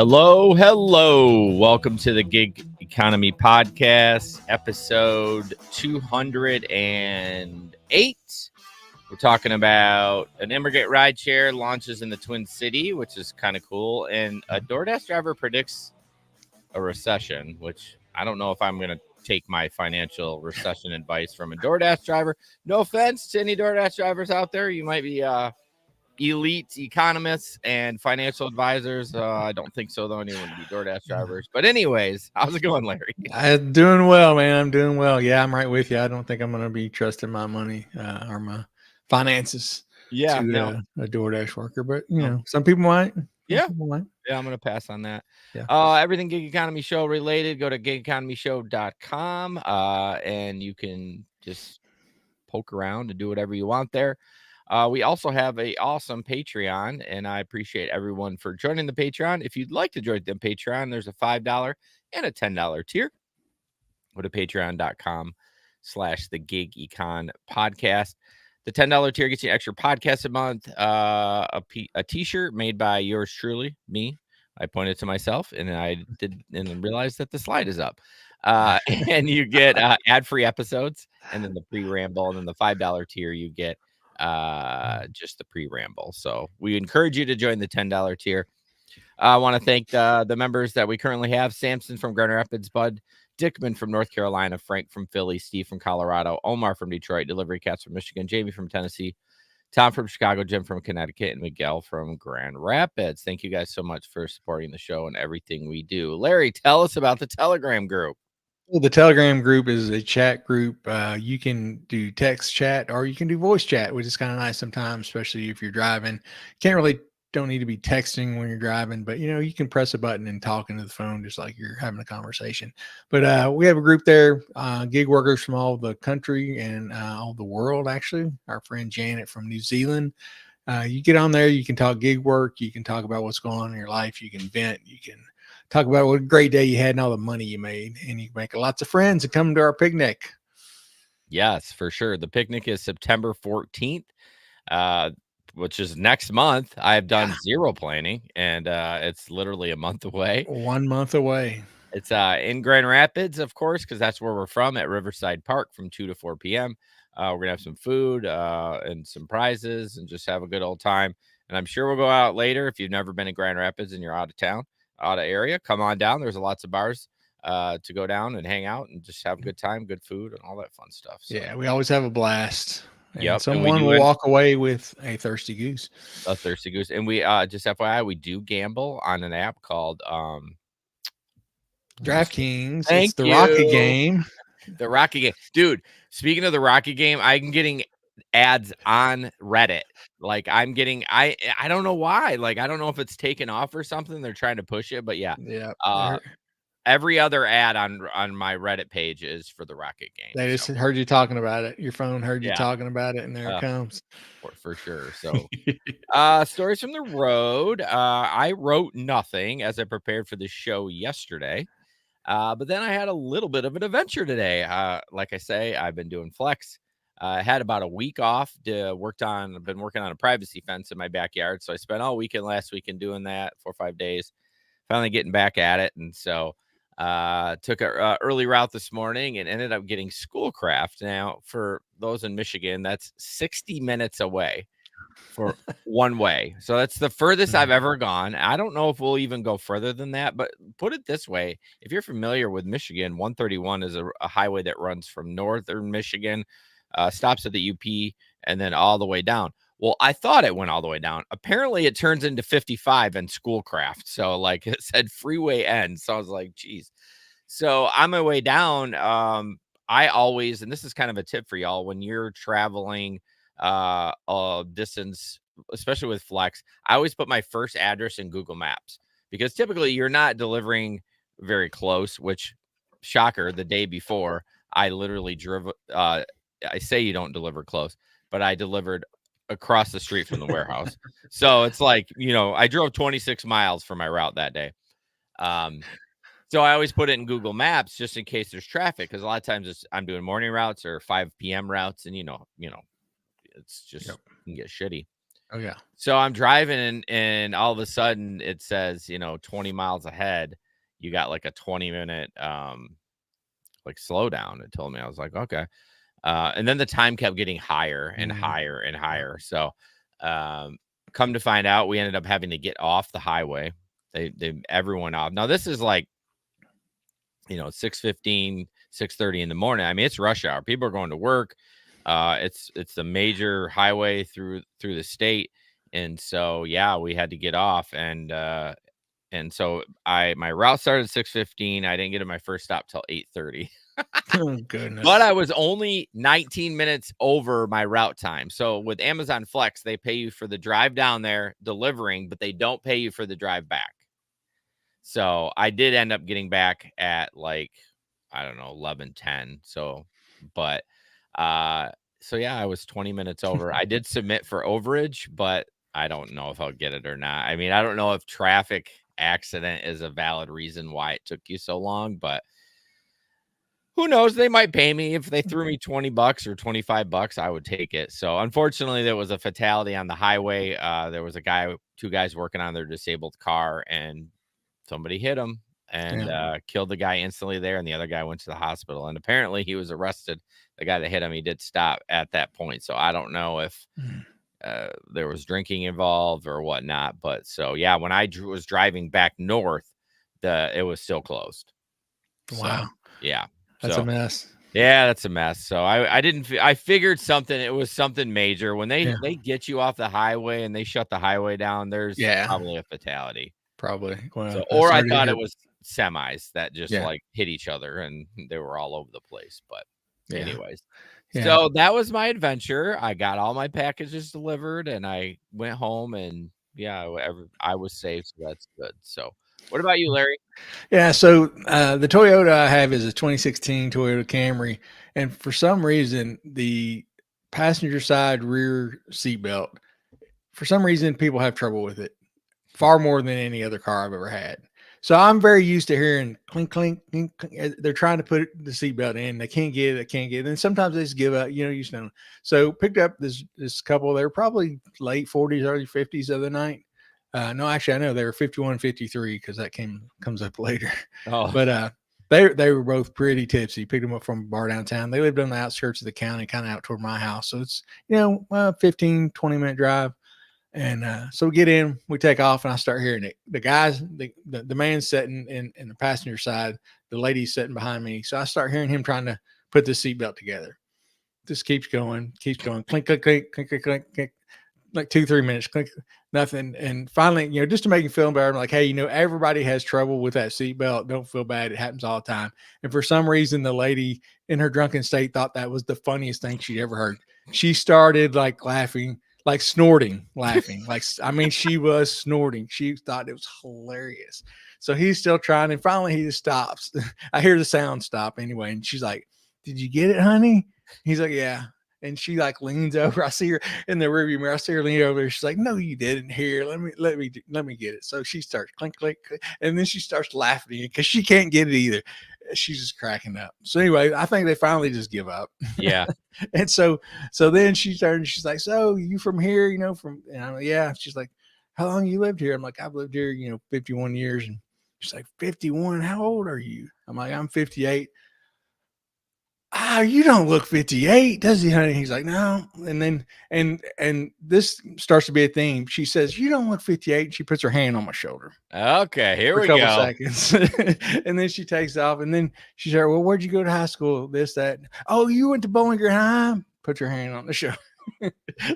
Hello, hello. Welcome to the Gig Economy Podcast, episode 208. We're talking about an immigrant rideshare launches in the Twin City, which is kind of cool. And a DoorDash driver predicts a recession, which I don't know if I'm going to take my financial recession advice from a DoorDash driver. No offense to any DoorDash drivers out there. You might be elite economists and financial advisors. I don't think so, though. Anyone to be DoorDash drivers. But anyways, how's it going, Larry? I'm doing well, man. I'm doing well. Yeah, I'm right with you. I don't think I'm going to be trusting my money or my finances to a DoorDash worker. But, some people might. Yeah, I'm going to pass on that. Yeah. Everything Gig Economy Show related, go to gigeconomyshow.com and you can just poke around and do whatever you want there. We also have an awesome Patreon, and I appreciate everyone for joining the Patreon. If you'd like to join the Patreon, there's a $5 and a $10 tier. Go to patreon.com/the Gig Econ Podcast. The $10 tier gets you an extra podcast a month, a t-shirt made by yours truly, me. I pointed to myself, and I did, and realized that the slide is up. And you get ad-free episodes, and then the pre-ramble, and then the $5 tier, you get just the pre-ramble. So we encourage you to join the $10 tier. I want to thank the members that we currently have: Samson from Grand Rapids, Bud Dickman from North Carolina, Frank from Philly, Steve from Colorado, Omar from Detroit, Delivery Cats from Michigan, Jamie from Tennessee, Tom from Chicago, Jim from Connecticut, and Miguel from Grand Rapids. Thank you guys so much for supporting the show and everything we do. Larry, tell us about the Telegram group. Well, the Telegram group is a chat group. You can do text chat or you can do voice chat, which is kind of nice sometimes, especially if you're driving. Don't need to be texting when you're driving, but you can press a button and talk into the phone just like you're having a conversation. But we have a group there, gig workers from all the country and all the world. Actually, our friend Janet from New Zealand. You get on there, you can talk gig work, you can talk about what's going on in your life, you can vent, you can talk about what a great day you had and all the money you made, and you can make lots of friends and come to our picnic. Yes, for sure. The picnic is September 14th. Which is next month. I've done zero planning, and it's literally a month away. 1 month away. It's in Grand Rapids, of course, because that's where we're from, at Riverside Park from 2 to 4 p.m. We're going to have some food and some prizes and just have a good old time. And I'm sure we'll go out later. If you've never been in Grand Rapids and you're out of town, out of area, come on down. There's lots of bars to go down and hang out and just have a good time, good food, and all that fun stuff. So. Yeah, we always have a blast. Yep. Someone will walk away with a thirsty goose. A thirsty goose. And we just FYI, we do gamble on an app called DraftKings. It's the Rocket game. The Rocket game. Dude, speaking of the Rocket game, I'm getting ads on Reddit. Like I'm getting I don't know why. Like I don't know if it's taken off or something. They're trying to push it, but yeah. Every other ad on my Reddit page is for the Rocket game. They just heard you talking about it. Your phone heard you talking about it, and there it comes. For sure. So, stories from the road. I wrote nothing as I prepared for the show yesterday, but then I had a little bit of an adventure today. Like I say, I've been doing flex. I had about a week off. I've been working on a privacy fence in my backyard, so I spent all weekend last weekend doing that, 4 or 5 days. Finally getting back at it, and so. Took a early route this morning and ended up getting Schoolcraft. Now, for those in Michigan, that's 60 minutes away for one way. So that's the furthest I've ever gone. I don't know if we'll even go further than that, but put it this way. If you're familiar with Michigan, 131 is a highway that runs from northern Michigan, stops at the UP, and then all the way down. Well, I thought it went all the way down. Apparently, it turns into 55 in Schoolcraft. So, like it said, freeway ends. So I was like, geez. So on my way down, I always, and this is kind of a tip for y'all, when you're traveling a distance, especially with Flex, I always put my first address in Google Maps because typically you're not delivering very close, which, shocker, the day before, I literally drove. I say you don't deliver close, but I delivered across the street from the warehouse. So it's like, I drove 26 miles for my route that day. So I always put it in Google Maps just in case there's traffic, because a lot of times I'm doing morning routes or 5 p.m. routes, and it's just can get shitty. Oh yeah. So I'm driving and all of a sudden it says, 20 miles ahead, you got like a 20-minute like slowdown. It told me. I was like, okay. And then the time kept getting higher and Mm, higher and yeah. higher. So um come to find out, we ended up having to get off the highway. They everyone off. Now this is like 6:15, 6:30 in the morning. I mean, it's rush hour. People are going to work. It's a major highway through the state. And so yeah, we had to get off and so my route started at 6:15. I didn't get to my first stop till 8:30. Oh But goodness. I was only 19 minutes over my route time. So with Amazon Flex, they pay you for the drive down there delivering, but they don't pay you for the drive back. So I did end up getting back at like, I don't know, 11:10. But uh, so yeah, I was 20 minutes over. I did submit for overage, but I don't know if I'll get it or not. I mean, I don't know if traffic accident is a valid reason why it took you so long, but who knows? They might pay me. If they threw me $20 or $25, I would take it. So unfortunately, there was a fatality on the highway. There was two guys working on their disabled car, and somebody hit him and Yeah. killed the guy instantly there. And the other guy went to the hospital. And apparently, he was arrested. The guy that hit him, he did stop at that point. So I don't know if Mm. there was drinking involved or whatnot. But so yeah, when I was driving back north, it was still closed. So Wow. yeah. That's a So mess. yeah, that's a mess. So I didn't I figured something, it was something major. When Yeah. they get you off the highway and they shut the highway down, there's Yeah. probably a fatality. Probably. So Well, or I sorry to thought hear. it was semis that just Yeah. like hit each other and they were all over the place. But Yeah. anyways, Yeah. so that was my adventure. I got all my packages delivered and I went home and yeah, I was safe, so that's good. So what about you, Larry? Yeah, so the Toyota I have is a 2016 Toyota Camry, and for some reason, the passenger side rear seatbelt, for some reason, people have trouble with it far more than any other car I've ever had. So I'm very used to hearing clink, clink, clink, clink. They're trying to put the seatbelt in, they can't get it, they can't get it. And sometimes they just give up, you know. So picked up this couple. They were probably late 40s, early 50s the other night. No, actually, I know they were 51, 53 because that comes up later. Oh, But they were both pretty tipsy. Picked them up from a bar downtown. They lived on the outskirts of the county, kind of out toward my house. So it's 15, 20-minute drive. And so we get in, we take off, and I start hearing it. The guys, the man sitting in the passenger side, the lady's sitting behind me. So I start hearing him trying to put the seatbelt together. This keeps going, clink, clink, clink, clink, clink, clink, clink, like 2-3 minutes, click, nothing. And finally, just to make him feel better, I'm like, hey, everybody has trouble with that seatbelt. Don't feel bad. It happens all the time. And for some reason, the lady in her drunken state thought that was the funniest thing she'd ever heard. She started like laughing, like snorting, laughing. Like, I mean, she was snorting. She thought it was hilarious. So he's still trying. And finally, he just stops. I hear the sound stop anyway. And she's like, did you get it, honey? He's like, yeah. And she like leans over. I see her in the rearview mirror. I see her lean over there. She's like, "No, you didn't. Here, let me get it." So she starts clink, clink, clink, and then she starts laughing because she can't get it either. She's just cracking up. So anyway, I think they finally just give up. yeah. And so then she turned. She's like, "So you from here? From?" And I'm like, "Yeah." She's like, "How long you lived here?" I'm like, "I've lived here, 51 years." And she's like, "51? How old are you?" I'm like, "I'm 58." Ah, you don't look 58, does he, honey? He's like, no. And then, and this starts to be a theme. She says, you don't look 58. And she puts her hand on my shoulder Okay, here for a we couple go. seconds. And then she takes off. And then she said, well, where'd you go to high school? This, that. Oh, you went to Bowling Green High? Put your hand on the shoulder. So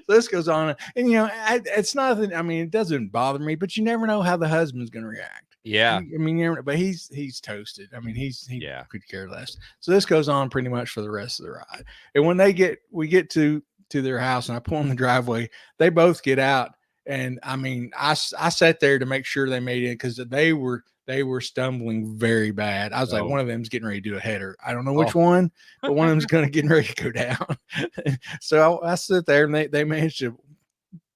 this goes on. And, it's nothing. I mean, it doesn't bother me, but you never know how the husband's going to react. Yeah. I mean, but he's toasted. I mean, he Yeah. could care less. So this goes on pretty much for the rest of the ride. And when we get to their house, and I pull in the driveway, they both get out. And I mean, I sat there to make sure they made it because they were stumbling very bad. I was like, Oh. one of them's getting ready to do a header. I don't know Oh. which one, but one of them's getting ready to go down. So I sit there, and they managed to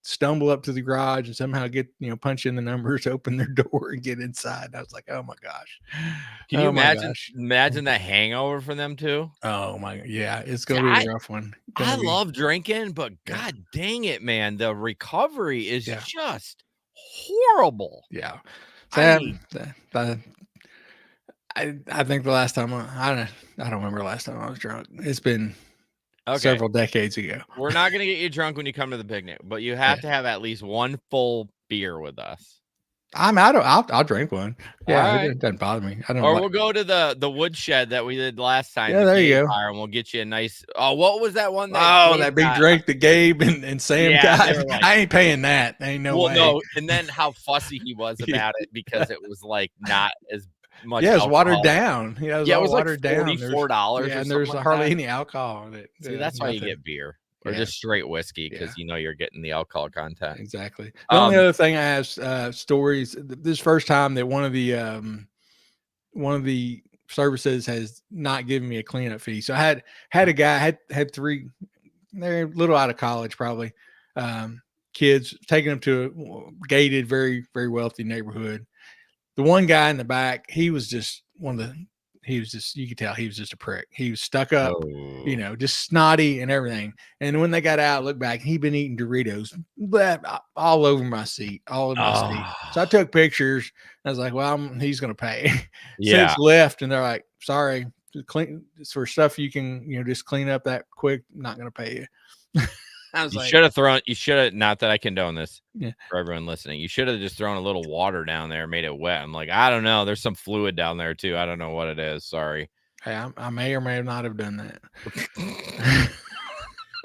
stumble up to the garage and somehow get, punch in the numbers, open their door, and get inside. I was like, oh my gosh, Can you oh my imagine gosh, the hangover for them too? oh my, yeah, it's See, gonna be a rough one. I Gonna be, love drinking, but yeah, god dang it, man, the recovery is yeah, just horrible. yeah. I Sam, mean, I think the last time I don't remember the last time I was drunk. It's been okay, several decades ago. we're not gonna get you drunk when you come to the picnic, but you have Yeah. to have at least one full beer with us. I'll drink one. Yeah, Alright. it doesn't bother me. I don't Or like. we'll go to the woodshed that we did last time, Yeah, the there you gay go. bar, and we'll get you a nice what was that one that Oh, Gabe that big got? drink that Gabe and Sam Yeah, they got. were like I ain't paying that. Ain't no well, way. no, and then how fussy he was about it because it was, like, not as much Yeah, it's watered alcohol. down. Yeah, it was Yeah, it all was like watered down. $44 Yeah, or and something there's like hardly that. any alcohol in it. See, that's why you Nothing. get beer or Yeah, just straight whiskey yeah, because you know you're getting the alcohol content. exactly. The only Um, other thing I have stories. This first time that one of the services has not given me a cleanup fee. So I had a guy had three. They're a little out of college, probably. Kids taking them to a gated, very very wealthy neighborhood. The one guy in the back, he was just one of the. He was just, you could tell he was just a prick. He was stuck up, oh, just snotty and everything. And when they got out, looked back, he'd been eating Doritos all over my seat, all over my seat. So I ah, took pictures. I was like, well, he's going to pay. yeah. Since left, and they're like, sorry, clean it's for stuff you can, just clean up that quick. I'm not going to pay you. I was like, You should have, not that I condone this yeah, for everyone listening. You should have just thrown a little water down there, made it wet. I'm like, I don't know. There's some fluid down there too. I don't know what it is. Sorry. hey, I may or may not have done that.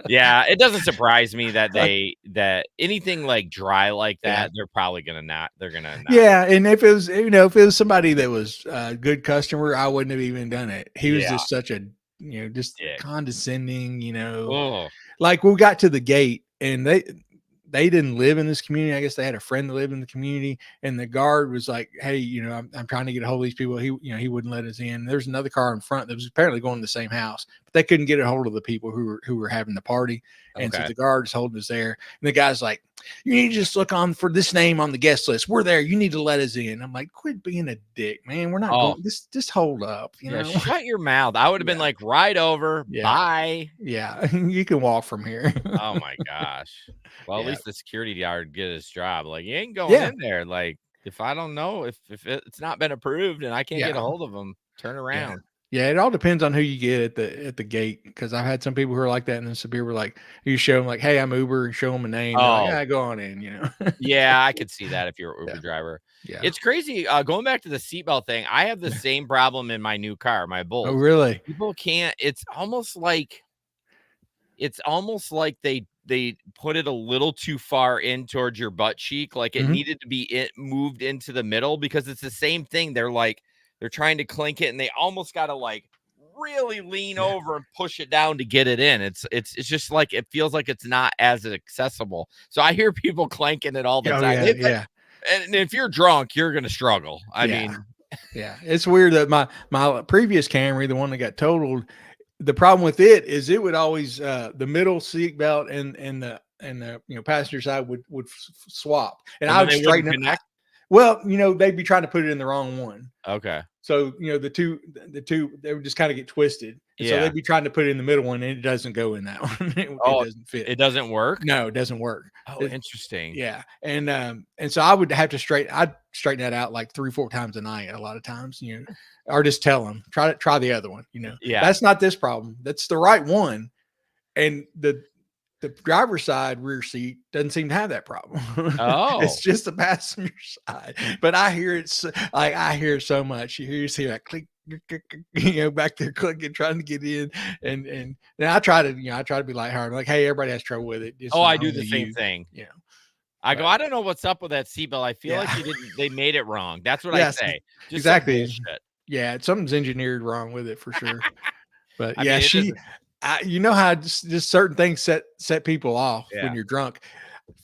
Yeah, it doesn't surprise me that Like, that anything like dry like yeah. that, they're gonna not. Yeah, and if it was, if it was somebody that was a good customer, I wouldn't have even done it. He was Yeah, just such a, just dick. condescending, Oh, like we got to the gate and they didn't live in this community. I guess they had a friend that lived in the community, and the guard was like, "Hey, I'm trying to get a hold of these people." He wouldn't let us in. There's another car in front that was apparently going to the same house, but they couldn't get a hold of the people who were having the party, and so okay. the guard is holding us there. And the guy's like, "You need to just look on for this name on the guest list. We're there. You need to let us in." I'm like, "Quit being a dick, man. We're not Oh, going. Just hold up, yeah, shut your mouth. I would have been Yeah, like, right over, yeah, bye. yeah. You can walk from here. Oh my gosh. Well, at Yeah, least the security guard did his job. Like, you ain't going yeah, in there. Like, if I don't know if it's not been approved and I can't get a yeah. hold of them, turn Yeah. around. Yeah, it all depends on who you get at the gate. Because I've had some people who are like that, and then some people were like, you show them like, "Hey, I'm Uber," and show them a name. They're like, Oh, "Yeah, go on in," yeah, I could see that if you're an Yeah, Uber driver. yeah. It's crazy. Going back to the seatbelt thing, I have the same problem in my new car, my Oh, Bolt. really? People can't. It's almost like they put it a little too far in towards your butt cheek, like it Mhm. needed to be moved into the middle because it's the same thing. They're trying to clink it and they almost got to like really lean Yeah. over and push it down to get it in. It's just like it feels like it's not as accessible. So I hear people clanking it all the Oh, time. yeah, yeah, And if you're drunk, you're gonna struggle. I yeah, mean, yeah. It's weird that my previous Camry, the one that got totaled, the problem with it is it would always the middle seat belt and the passenger side would swap, and and I then would they wouldn't straighten it. connect. Well, they'd be trying to put it in the wrong one. Okay. So, the two, they would just kind of get twisted. And so Yeah. they'd be trying to put it in the middle one, and it doesn't go in that one. It Oh, doesn't fit. it doesn't work. No, it doesn't work. Oh, It- interesting. yeah. And so I'd straighten that out like 3-4 times a night, a lot of times, or just tell them, try the other one, Yeah. that's not this problem. That's the right one. And the driver's side rear seat doesn't seem to have that problem. Oh. It's just the passenger side. But I hear it I hear it so much. You just hear that click, click, click, click, back there clicking, trying to get in. And then I try to be lighthearted. Like, hey, everybody has trouble with it. It's Oh, not I do only the same you. thing. Yeah. I go, But I don't know what's up with that seatbelt. I feel like yeah. they made it wrong. That's what I Yes, say. Just some exactly. bullshit. Yeah, something's engineered wrong with it for sure. But I yeah, mean, it is. you know how just certain things set people off when Yeah. you're drunk.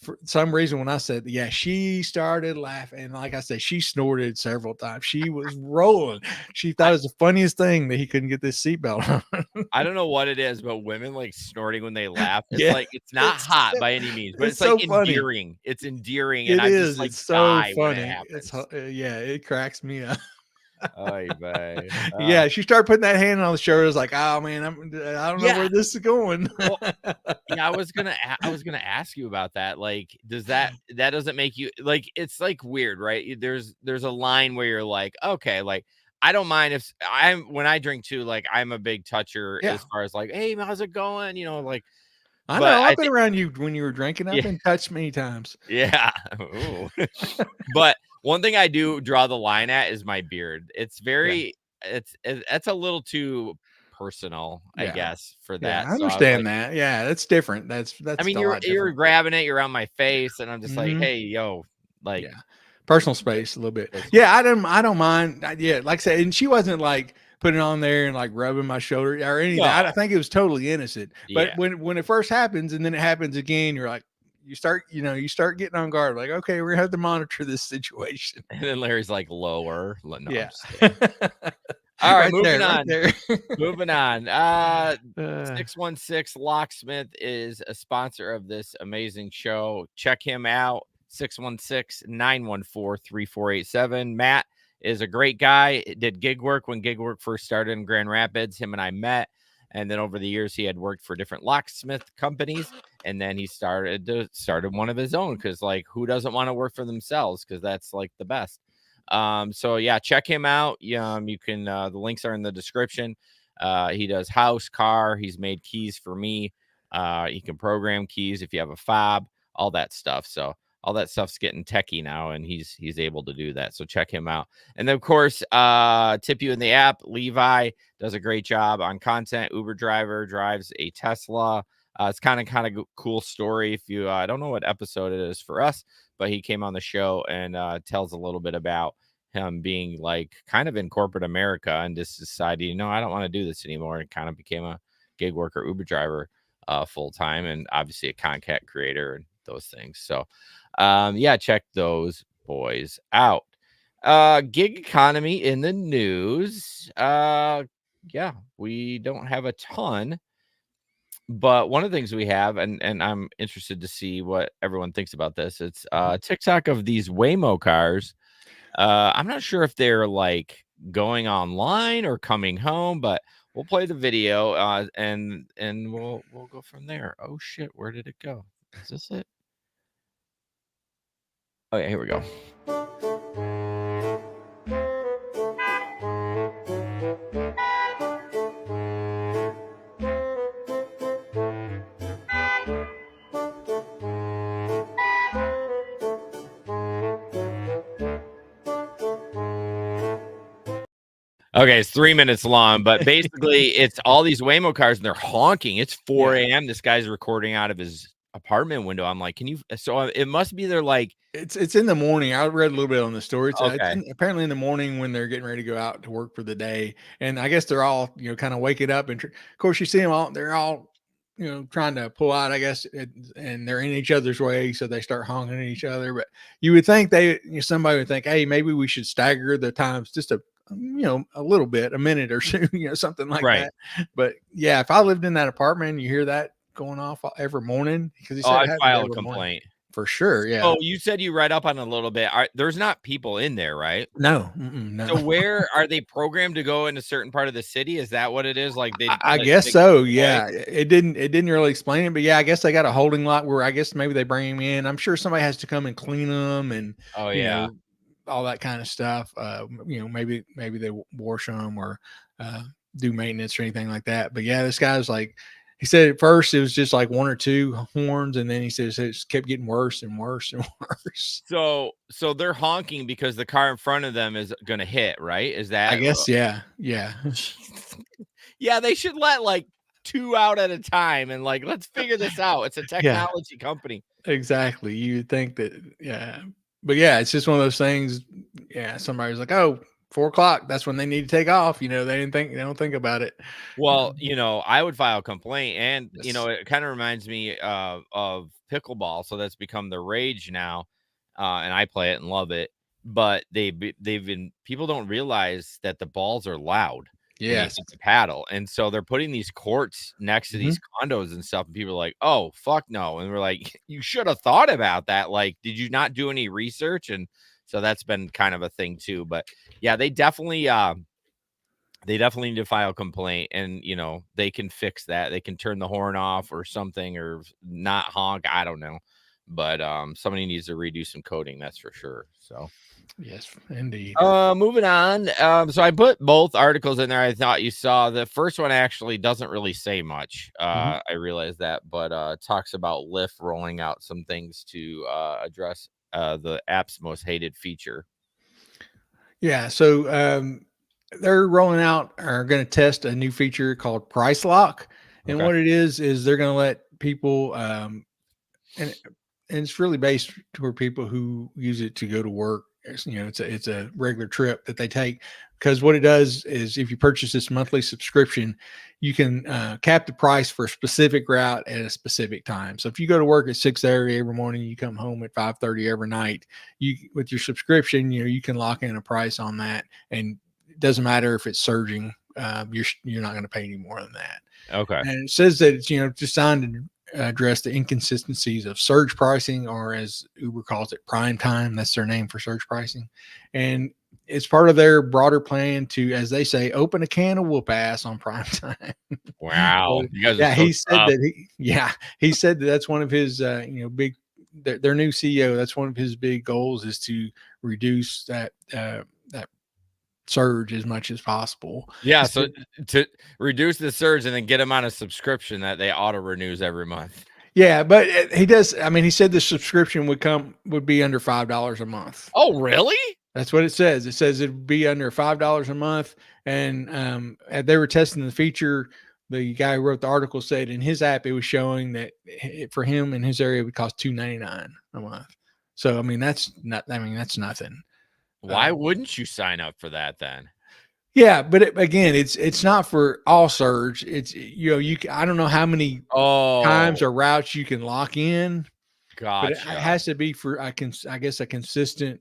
for some reason, when I said, yeah, she started laughing. And like I said, she snorted several times. She was rolling. She thought I it was the funniest thing that he couldn't get this seatbelt on. I don't know what it is, but women like snorting when they laugh. It's Yeah. like it's not hot by any means, but It's it's like so funny. endearing. It's endearing, and It I'm just is. like It's so die when it funny. happens. Yeah, it cracks me up. Oy vey. Yeah, she started putting that hand on the shoulder. It's like, oh man, I don't know Yeah. where this is going. Well, yeah, I was gonna ask you about that. Like, does that doesn't make you like it's like weird, right? There's a line where you're like, okay, like I don't mind if I'm when I drink too, like I'm a big toucher Yeah, as far as like, hey, how's it going? Like, I but know. I I've been think around you when you were drinking. I've yeah, been touched many times. yeah. Ooh. But one thing I do draw the line at is my beard. It's Yeah, very it's a little too personal, I yeah, guess, for yeah. that. I So I was like, understand that. Yeah, that's different. I That's mean, a you're lot you're different. grabbing it, you're on my Yeah. face, and I'm just like, Hmm. "Hey, yo, like, Yeah. Personal get space a little bit. closer." Yeah, I don't mind. Yeah, like I said, and she wasn't like putting it on there and like rubbing my shoulder or anything. No. I think it was totally innocent. But Yeah. when it first happens and then it happens again, you're like, you start getting on guard, like, okay, we're gonna have to monitor this situation. And then Larry's like, "Lower." No, I'm Yeah. just kidding. All right, Right there, right there. Moving on. uh, 616 Locksmith is a sponsor of this amazing show. Check him out. 616-914-3487. Matt is a great guy. Did gig work when gig work first started in Grand Rapids. Him and I met. And then over the years, he had worked for different locksmith companies. And then he started one of his own because, like, who doesn't want to work for themselves? Because that's like the best. So yeah, check him out. You can the links are in the description. He does house, car, he's made keys for me. He can program keys if you have a fob, all that stuff. So all that stuff's getting techie now, and he's able to do that. So check him out. And then of course, tip you in the app. Levi does a great job on content. Uber driver drives a Tesla. It's kind of cool story. If you I don't know what episode it is for us, but he came on the show and tells a little bit about him being like kind of in corporate America and just decided, I don't want to do this anymore, and kind of became a gig worker, Uber driver full time, and obviously a content creator and those things. So yeah, check those boys out. Gig economy in the news. Yeah, we don't have a ton, but one of the things we have, and I'm interested to see what everyone thinks about this. It's TikTok of these Waymo cars. I'm not sure if they're like going online or coming home, but we'll play the video and we'll go from there. Oh shit, where did it go? Is this it? Oh yeah, here we go. Okay, it's 3 minutes long, but basically it's all these Waymo cars and they're honking. It's 4 Yeah. a.m. This guy's recording out of his apartment window. I'm like, can you? So it must be they're like, It's in the morning. I read a little bit on the story. okay, Apparently in the morning when they're getting ready to go out to work for the day, and I guess they're all kind of waking up. And of course, you see them all. They're all trying to pull out. I guess, and they're in each other's way, so they start honking at each other. But you would think somebody would think, hey, maybe we should stagger the times just a little bit, a minute or two, something like right. that. But yeah, if I lived in that apartment and you hear that going off every morning, because he Oh, said it I'd happens file a every morning. complaint. For sure, yeah. Oh, you said you read up on it a little bit. There's not people in there, right? No, no. So where are they programmed to go in a certain part of the city? Is that what it is? Like I guess they so. deploy? Yeah, it didn't really explain it, but yeah, I guess they got a holding lot where I guess maybe they bring him in. I'm sure somebody has to come and clean them and Oh you yeah. know all that kind of stuff. Maybe they wash them or do maintenance or anything like that. But yeah, this guy's like. He said at first it was just like one or two horns, and then he says it just kept getting worse and worse and worse. So they're honking because the car in front of them is gonna hit, right? Is I that guess, yeah, yeah. yeah, they should let like 2 out at a time and like let's figure this out. It's a Yeah, technology company. exactly. You would think that, yeah. But yeah, it's just one of those things. Yeah, somebody's like, oh, 4 o'clock. That's when they need to take off. They don't think about it. Well, Um, I would file a complaint, and yes. it kind of reminds me of pickleball. So that's become the rage now, and I play it and love it. But they've been people don't realize that the balls are loud when you Yes. hit the paddle, and so they're putting these courts next to Mhm. these condos and stuff. And people are like, "Oh, fuck no!" And we're like, "You should have thought about that. Like, did you not do any research?" And so that's been kind of a thing too. But yeah, they definitely need to file a complaint, and they can fix that. They can turn the horn off or something, or not honk. I don't know, but somebody needs to redo some coding. That's for sure. So, Yes, indeed. moving on. So I put both articles in there. I thought you saw the first one actually doesn't really say much. Mhm. I realized that, but talks about Lyft rolling out some things to address the app's most hated feature. Yeah, so they're rolling out or going to test a new feature called Price Lock, and Okay. what it is they're going to let people and it's really based toward people who use it to go to work. It's a regular trip that they take, because what it does is if you purchase this monthly subscription, you can cap the price for a specific route at a specific time. So if you go to work at 6:30 every morning, you come home at 5:30 every night. You with your subscription, you can lock in a price on that, and it doesn't matter if it's surging. You're not going to pay any more than that. Okay. And it says that it's designed to address the inconsistencies of surge pricing, or as Uber calls it, prime time. That's their name for surge pricing, and it's part of their broader plan to, as they say, open a can of whoop ass on prime time. So, Wow, you guys are yeah, so he said tough. that. He said that that's one of his big. Their new CEO. That's one of his big goals, is to reduce that surge as much as possible. Yeah, He so said, to reduce the surge and then get them on a subscription that they auto renews every month. yeah, but he does. I mean, he said the subscription would be under $5 a month. Oh, really? That's what it says. It says it'd be under $5 a month, and they were testing the feature. The guy who wrote the article said in his app it was showing that for him in his area it would cost $2.99 a month. So I mean that's not. I mean that's nothing. Why Um, wouldn't you sign up for that then? yeah, but again, it's not for all surge. It's I don't know how many times Oh, or routes you can lock in, but it gotcha. has to be for I guess a consistent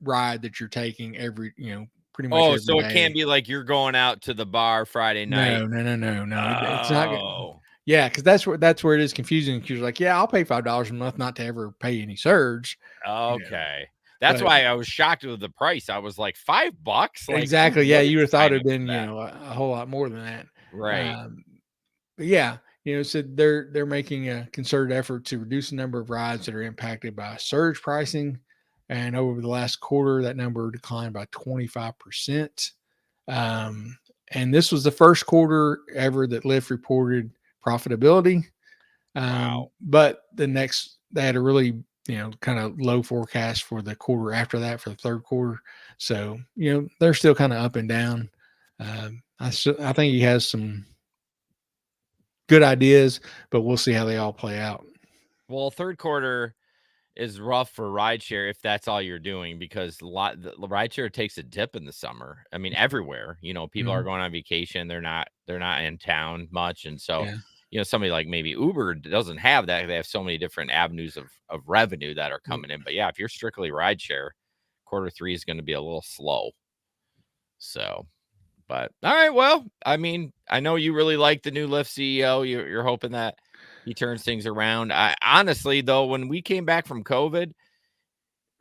ride that you're taking pretty much Oh, every so it can't day. be like you're going out to the bar Friday night. No, no, no, no, no. It's not good. Oh, Yeah, because that's where it is confusing. Because you're like, yeah, I'll pay $5 a month not to ever pay any surge. You know, okay. That's but why I was shocked with the price. I was like, $5? Like, who exactly, yeah, wouldn't you would have thought sign it'd up for been that? a whole lot more than that. Right. Um, but yeah, so they're making a concerted effort to reduce the number of rides that are impacted by surge pricing, and over the last quarter, that number declined by 25%. Um, and this was the first quarter ever that Lyft reported profitability. Wow. But they had a really, kind of low forecast for the quarter after that, for the third quarter. So, they're still kind of up and down. I think he has some good ideas, but we'll see how they all play out. Well, third quarter is rough for rideshare if that's all you're doing, because the rideshare takes a dip in the summer. I mean, everywhere, people are Mhm. going on vacation. They're not in town much. And so, Yeah. somebody like maybe Uber doesn't have that. They have so many different avenues of revenue that are Mm. coming in. But yeah, if you're strictly rideshare, quarter three is going to be a little slow. So, but all right. Well, I mean, I know you really like the new Lyft CEO. You're hoping that he turns things around. I honestly, though, when we came back from COVID,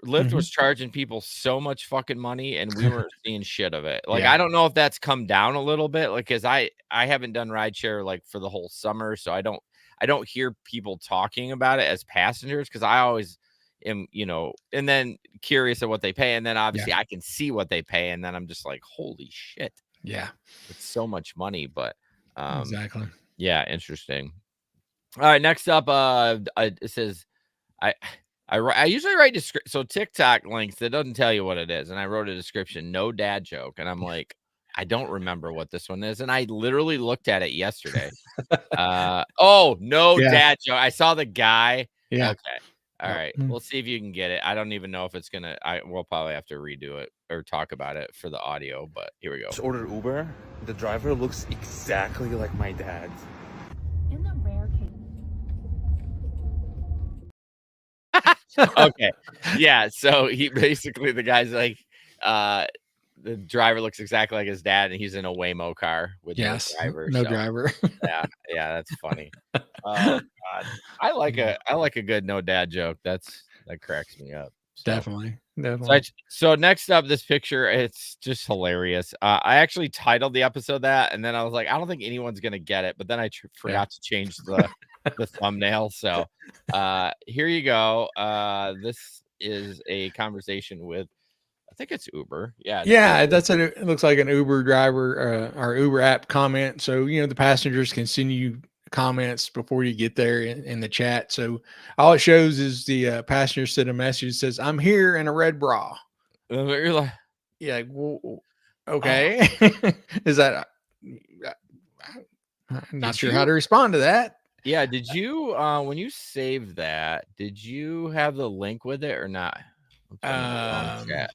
Lyft Mhm. was charging people so much fucking money, and we weren't seeing shit of it. Like, Yeah. I don't know if that's come down a little bit, like, cause I haven't done rideshare, like, for the whole summer, so I don't hear people talking about it as passengers, cause I always am, and then curious of what they pay, and then Yeah. obviously I can see what they pay, and then I'm just like, "Holy shit, Yeah. it's so much money," but, um, Exactly. yeah, interesting. Alright, next up, it says I I usually write so TikTok links, it doesn't tell you what it is, and I wrote a description, "No dad joke," and I'm like, I don't remember what this one is, and I literally looked at it yesterday. Oh, no Yeah. dad joke. I saw the guy. Yeah. Okay. All Yep. right. We'll see if you can get it. I don't even know if it's gonna. We'll probably have to redo it or talk about it for the audio. But here we go. Just ordered Uber. The driver looks exactly like my dad. In the rare case. Okay. Yeah. So he basically the guy's like, the driver looks exactly like his dad, and he's in a Waymo car with no Yes. driver. No So driver. yeah, yeah, that's funny. Oh God, I like a good no dad joke. That cracks me up. So. Definitely. So, Definitely. so next up, this picture, it's just hilarious. I actually titled the episode that, and then I was like, I don't think anyone's gonna get it. But then I forgot to change the thumbnail. So here you go. This is a conversation with, I think it's Uber. Yeah, Yeah, it looks like an Uber driver or Uber app comment. So, the passengers can send you comments before you get there in the chat. So all it shows is the passenger sent a message that says, "I'm here in a red bra." you're like, Yeah, like, well, oh, okay. Is that I'm not did sure how to you? respond to that. Yeah, did you? When you saved that, did you have the link with it or not? Oops, I'm in the wrong Um, chat.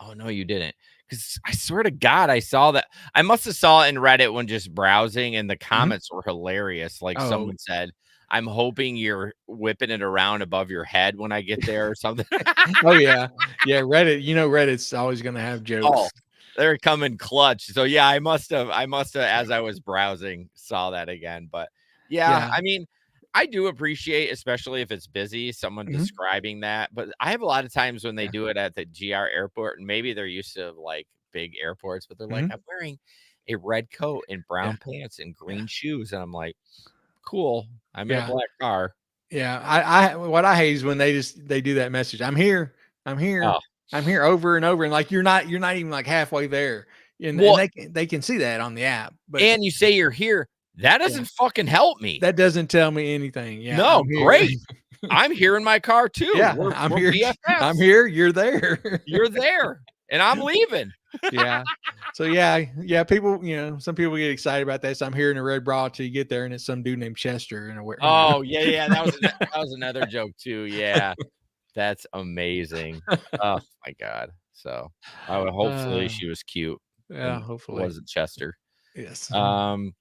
Oh no, you didn't. Because I swear to God, I saw that. I must have saw it in Reddit when just browsing, and the mhm. comments were hilarious. Like Oh, someone said, "I'm hoping you're whipping it around above your head when I get there," or something. oh yeah, yeah. Reddit, Reddit's always going to have Oh, jokes. they're coming clutch. So yeah, I must have, as I was browsing, saw that again. But yeah, Yeah. I mean, I do appreciate, especially if it's busy, someone Mhm. describing that. But I have a lot of times when they Yeah. do it at the GR airport, and maybe they're used to like big airports, but they're like, Mhm. I'm wearing a red coat and Yeah. brown pants and Yeah. green shoes. And I'm like, cool. I'm in a Yeah. black car. Yeah, I what I hate is when they do that message. I'm here. I'm Oh, here. I'm here over and over, and like you're not even like halfway there, and well, they can see that on the app, but and you say you're here. That yeah, doesn't fucking help me. that doesn't tell me anything. Yeah, No, I'm here. great. I'm here in my car too. Yeah, We're I'm we're here. I'm BFFs. here. You're there. You're there, and I'm leaving. Yeah. So yeah, people, some people get excited about that. So I'm here in a red bra till you get there, and it's some dude named Chester in a Oh, yeah, yeah, that was another joke too, yeah. That's amazing. Oh my god. So, hopefully uh, she was cute yeah, and hopefully. wasn't Chester. Yes. Um,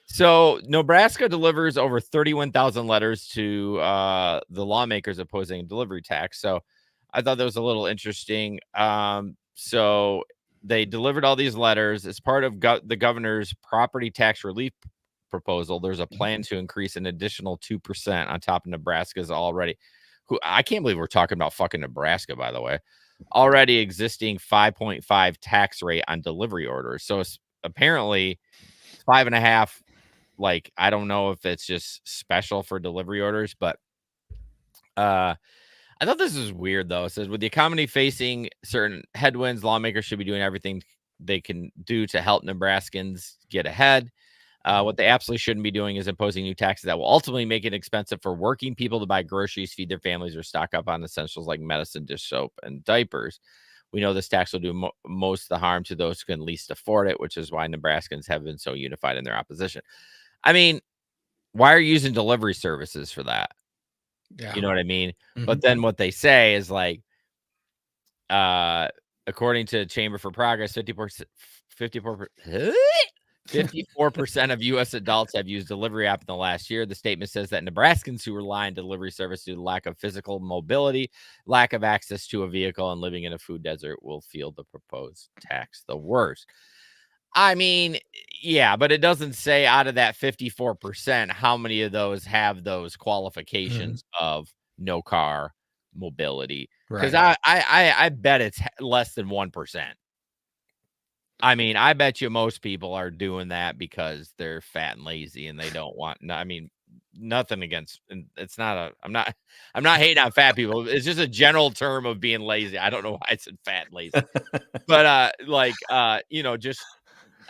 so Nebraska delivers over 31,000 letters to, the lawmakers opposing a delivery tax, so I thought that was a little interesting. So they delivered all these letters as part of the governor's property tax relief proposal. There's a plan to increase an additional 2% on top of Nebraska's already. Who I can't believe we're talking about fucking Nebraska, by the way. Already existing 5.5 tax rate on delivery orders. So it's apparently 5.5. Like, I don't know if it's just special for delivery orders, but I thought this was weird though. It says with the economy facing certain headwinds, lawmakers should be doing everything they can do to help Nebraskans get ahead. What they absolutely shouldn't be doing is imposing new taxes that will ultimately make it expensive for working people to buy groceries, feed their families, or stock up on essentials like medicine, dish soap, and diapers. We know this tax will do most of the harm to those who can least afford it, which is why Nebraskans have been so unified in their opposition. I mean, why are you using delivery services for that? Yeah. You know what I mean? But Mhm. then what they say is like, uh, according to Chamber for Progress, 54% of U.S. adults have used delivery app in the last year. The statement says that Nebraskans who rely on delivery service due to lack of physical mobility, lack of access to a vehicle, and living in a food desert will feel the proposed tax the worst. I mean, yeah, but it doesn't say out of that 54%, how many of those have those Mhm. qualifications of no car mobility. Because Right. I bet it's less than 1%. I mean, I bet you most people are doing that because they're fat and lazy and they don't want. No, I mean, nothing against. And it's not a. I'm not hating on fat people. It's just a general term of being lazy. I don't know why I said fat and lazy, but just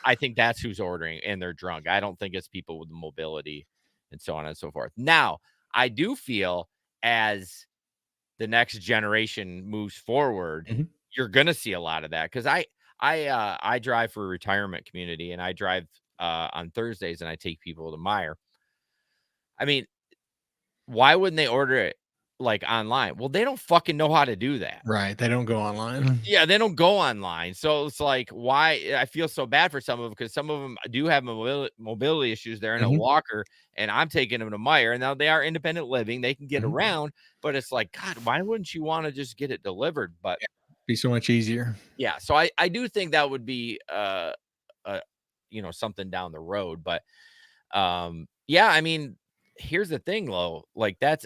I think that's who's ordering and they're drunk. I don't think it's people with mobility and so on and so forth. Now, I do feel as the next generation moves forward, Mhm. you're gonna see a lot of that because I drive for a retirement community and I drive on Thursdays and I take people to Meyer. I mean, why wouldn't they order it like online. Well, they don't fucking know how to do that. Right. They don't go online. Yeah, they don't go online. So it's like, why? I feel so bad for some of them because some of them do have mobility issues. They're in a Mhm. walker, and I'm taking them to Meyer. And now they are independent living. They can get Mhm. around, but it's like, God, why wouldn't you want to just get it delivered? But Be so much easier. yeah, so I do think that would be uh something down the road. But yeah, I mean, here's the thing though, like it's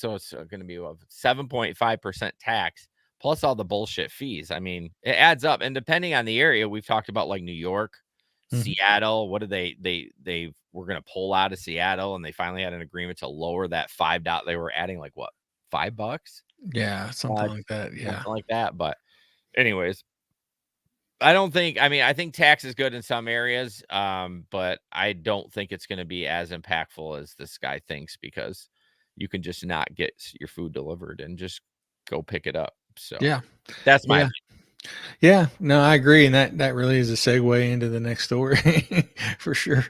going to be a 7.5% tax plus all the bullshit fees. I mean, it adds up, and depending on the area, we've talked about like New York, Mhm. Seattle. What did they were going to pull out of Seattle, and they finally had an agreement to lower that $5. They were adding like what, $5, Yeah, something like that. Yeah. something like that. But anyways, I think tax is good in some areas, but I don't think it's gonna be as impactful as this guy thinks because you can just not get your food delivered and just go pick it up. So Yeah. that's my Yeah. Yeah. No, I agree. And that really is a segue into the next story for sure.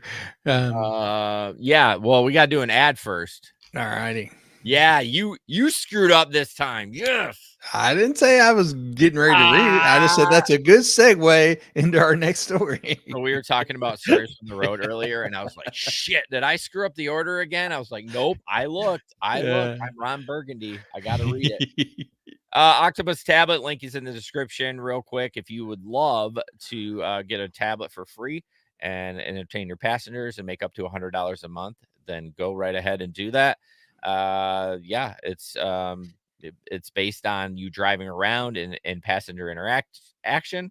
Um, yeah, well, we gotta do an ad first. all righty. Yeah, you screwed up this time. Yes. I didn't say I was getting ready to read it. I just said Ah! that's a good segue into our next story. So we were talking about stories from the road earlier, and I was like, "Shit, did I screw up the order again?" I was like, "Nope, I looked. I looked. Yeah. I'm Ron Burgundy. I gotta read it." Octopus tablet link is in the description. Real quick, if you would love to get a tablet for free and entertain your passengers and make up to $100 a month, then go right ahead and do that. Yeah, it's based on you driving around and passenger action.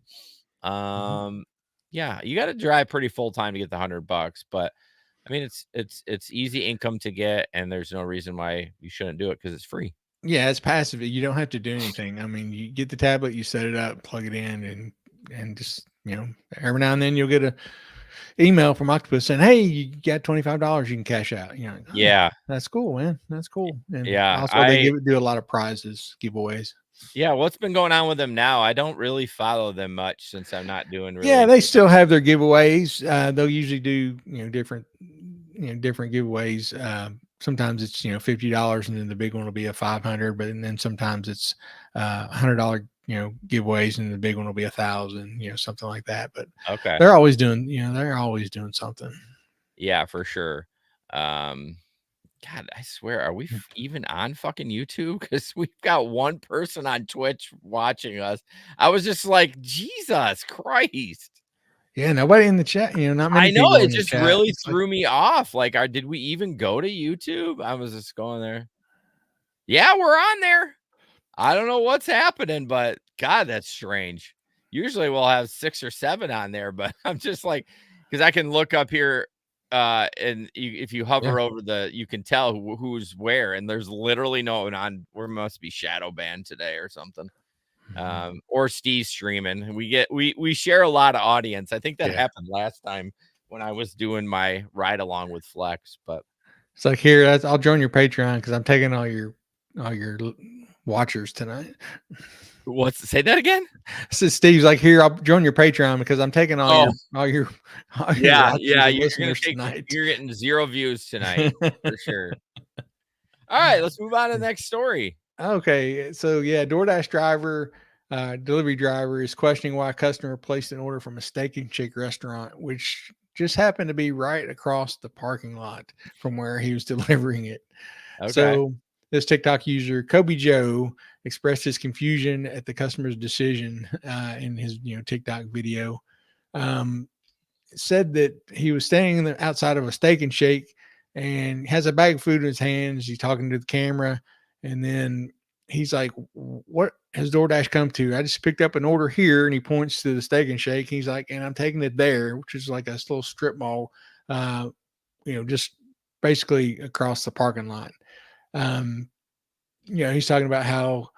Mhm. Um, yeah, you got to drive pretty full time to get the $100, but I mean it's easy income to get, and there's no reason why you shouldn't do it because it's free. Yeah, it's passive. You don't have to do anything. I mean, you get the tablet, you set it up, plug it in, and just every now and then you'll get a email from Octopus saying, "Hey, you got $25 you can cash out." Like, oh, Yeah, that's cool, man. That's cool. And yeah, also, they do a lot of prizes, giveaways. yeah. What's been going on with them now? I don't really follow them much since I'm not doing Yeah, really. they still have their giveaways. They'll usually do different giveaways. Sometimes it's $50, and then the big one will be a 500. But and then sometimes it's $100 giveaways, and the big one will be 1,000. Something like that. But Okay, they're always doing something. yeah, for sure. Um, God, I swear, are we Mm. even on fucking YouTube? Because we've got one person on Twitch watching us. I was just like, Jesus Christ. Yeah, nobody in the chat. Not many I know, people it in the just chat. really It's like, threw me off. Like, did we even go to YouTube? I was just going there. Yeah, we're on there. I don't know what's happening, but God, that's strange. Usually we'll have 6 or 7 on there, but I'm just like, because I can look up here, and if you yeah. hover over you can tell who's where, and there's literally no one on. We must be shadow banned today or something. Mhm. Or Steve's streaming. We share a lot of audience. I think that Yeah. happened last time when I was doing my ride along with Flex. But It's like, here, I'll join your Patreon because I'm taking all your watchers tonight. what's say that again? So Steve's like, here, I'll join your Patreon because I'm taking all Oh, your all your all your yeah, watchers yeah. and listeners tonight. You're getting 0 views tonight for sure. All right, let's move on to the next story. Okay, so yeah, DoorDash driver, delivery driver is questioning why a customer placed an order from a Steak and Shake restaurant, which just happened to be right across the parking lot from where he was delivering it. Okay. So this TikTok user, Kobe Joe, expressed his confusion at the customer's decision in his TikTok video. Um, said that he was standing outside of a Steak and Shake and has a bag of food in his hands. He's talking to the camera, and then he's like, "What has DoorDash come to? I just picked up an order here," and he points to the Steak and Shake. He's like, "And I'm taking it there," which is like a little strip mall, uh, just basically across the parking lot. Um, he's talking about how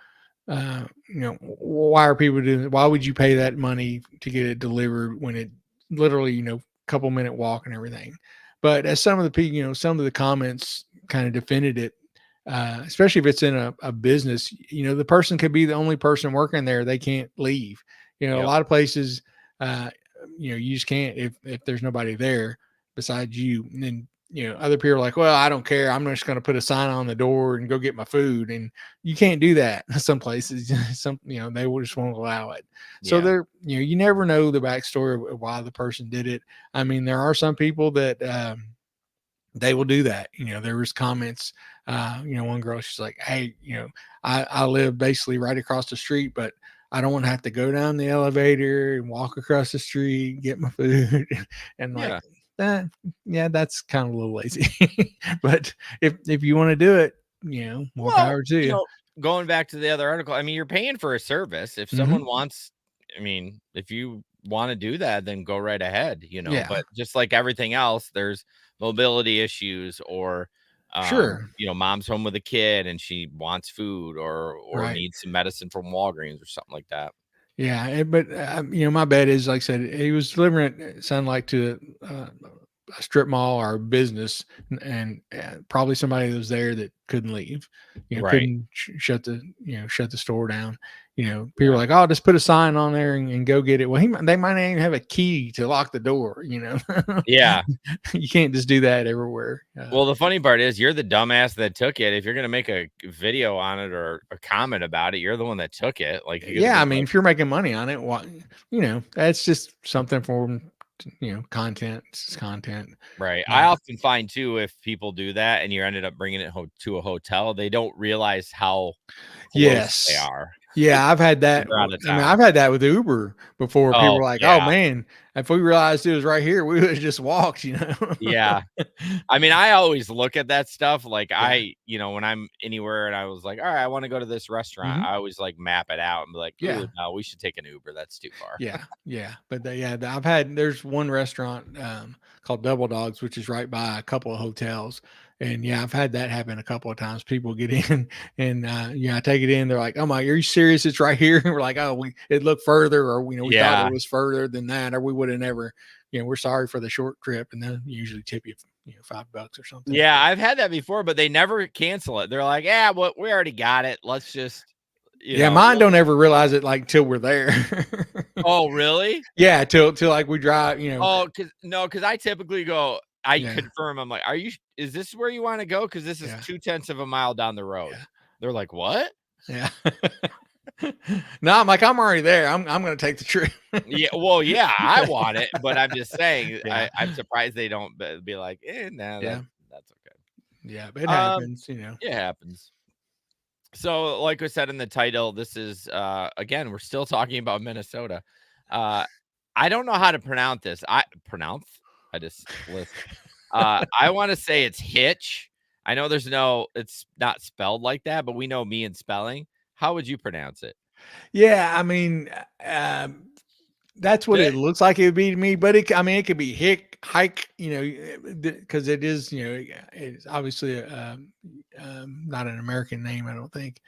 why are people doing why would you pay that money to get it delivered when it literally, couple minute walk and everything. But as some of the people, some of the comments kind of defended it, especially if it's in a business, the person could be the only person working there. They can't leave. A Yep. lot of places, you just can't if there's nobody there besides you. And then other people are like, well, I don't care. I'm just going to put a sign on the door and go get my food. And you can't do that. Some places, they will just won't allow it. So Yeah. you never know the backstory of why the person did it. I mean, there are some people that, they will do that. There was comments, one girl, she's like, hey, I live basically right across the street, but I don't want to have to go down the elevator and walk across the street, get my food. And like, Yeah. yeah, that's kind of a little lazy. But if you want to do it, more Well, power to you. going back to the other article, I mean, you're paying for a service. If someone wants, I mean, if you want to do that, then go right ahead, Yeah. but just like everything else, there's mobility issues or, Sure. mom's home with a kid and she wants food or Right. needs some medicine from Walgreens or something like that. Yeah, but my bet is, like I said, he was delivering it sounded like to a strip mall or a business, and probably somebody that was there that couldn't leave, Right. couldn't shut the store down. People Yeah. are like, oh, just put a sign on there and go get it. Well, they might not even have a key to lock the door. Yeah. You can't just do that everywhere. Well, the funny part is you're the dumbass that took it. If you're going to make a video on it or a comment about it, you're the one that took it. Like, you Yeah, I mean, if you're making money on it, that's just something for content. It's content. right. I often find too, if people do that and you ended up bringing it to a hotel, they don't realize how close they Yes. are. Yeah, I've had that. They're out of I mean, town. I've had that with Uber before. People Oh, were like, "Oh yeah. man, if we realized it was right here, we would have just walked." Yeah. I mean, I always look at that stuff. Like Yeah. when I'm anywhere and I was like, all right, I want to go to this restaurant. Mhm. I always like map it out and be like, Yeah. ooh, no, we should take an Uber. That's too far. Yeah. But there's one restaurant called Double Dogs, which is right by a couple of hotels. And yeah, I've had that happen a couple of times. People get in and I take it in. They're like, "Oh my, are you serious? It's right here." And we're like, "Oh, it looked further, or we thought Yeah. it was further than that, or we would have never, we're sorry for the short trip." And then usually tip you, $5 or something. Yeah, I've had that before, but they never cancel it. They're like, yeah, well, we already got it. Let's just, Mine don't ever realize it like till we're there. Oh, really? Yeah, till like we drive, Oh, because I typically go, I Yeah. confirm. I'm like, is this where you want to go? Because this is Yeah. 0.2 of a mile down the road. Yeah. They're like, what? Yeah. No, I'm like, I'm already there. I'm gonna take the trip. Yeah, well, yeah, I want it, but I'm just saying, Yeah. I'm surprised they don't be like, no, Yeah. that's okay. Yeah, but it happens, It happens. So, like I said in the title, this is again, we're still talking about Minnesota. I don't know how to pronounce this. I just listen. I want to say it's Hitch. I know it's not spelled like that, but we know me and spelling. How would you pronounce it? Yeah, I mean, that's what it looks like it would be to me. But it could be hike, because it is, it's obviously not an American name, I don't think.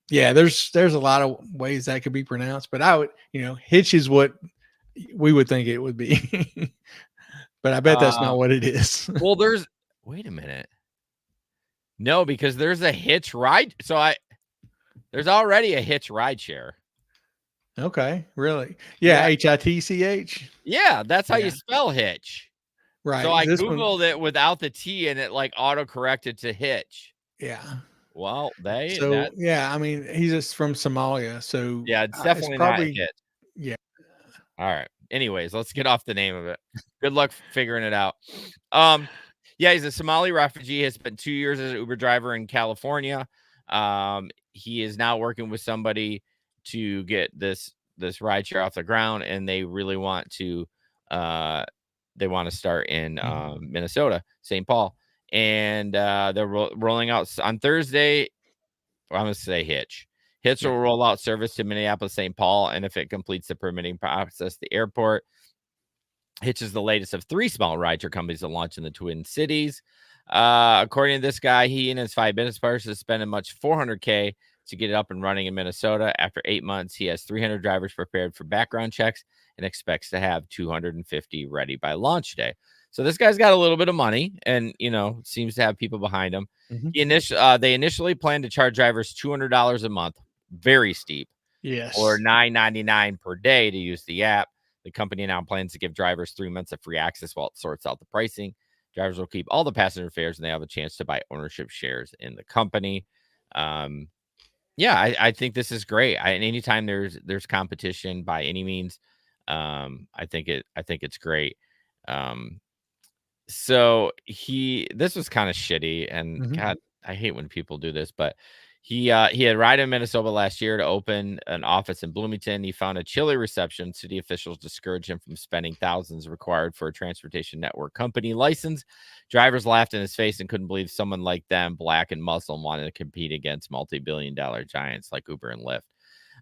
Yeah, there's a lot of ways that could be pronounced, but I would, Hitch is what we would think it would be. But I bet that's not what it is. Well, wait a minute. No, because there's a Hitch ride. There's already a Hitch rideshare. Okay, really? Yeah, HITCH. Yeah, that's how you spell Hitch. Right. So I Googled it without the T and it like auto corrected to Hitch. Yeah. Well, I mean, he's just from Somalia, so yeah, it's definitely probably not Hitch. Yeah. All right. Anyways, let's get off the name of it. Good luck figuring it out. Yeah, he's a Somali refugee. Has spent 2 years as an Uber driver in California. He is now working with somebody to get this rideshare off the ground, and they really want to start in Minnesota, St. Paul, and they're rolling out on Thursday. I'm going to say Hitch. Hitch will roll out service to Minneapolis, St. Paul, and if it completes the permitting process, the airport. Hitch is the latest of 3 small rideshare companies that launch in the Twin Cities. According to this guy, he and his 5 business partners have spent much $400K to get it up and running in Minnesota. After 8 months, he has 300 drivers prepared for background checks and expects to have 250 ready by launch day. So this guy's got a little bit of money and, seems to have people behind him. Mhm. They initially planned to charge drivers $200 a month, very steep, Yes. or $9.99 per day to use the app. The company now plans to give drivers 3 months of free access while it sorts out the pricing. Drivers will keep all the passenger fares, and they have a chance to buy ownership shares in the company. Um, yeah, I think this is great. And anytime there's competition by any means, I think it's great. Um, so this was kind of shitty, and Mhm. God, I hate when people do this, but he had arrived in Minnesota last year to open an office in Bloomington. He found a chilly reception. City officials discouraged him from spending thousands required for a transportation network company license. Drivers laughed in his face and couldn't believe someone like them, black and Muslim, wanted to compete against multi-billion-dollar giants like Uber and Lyft.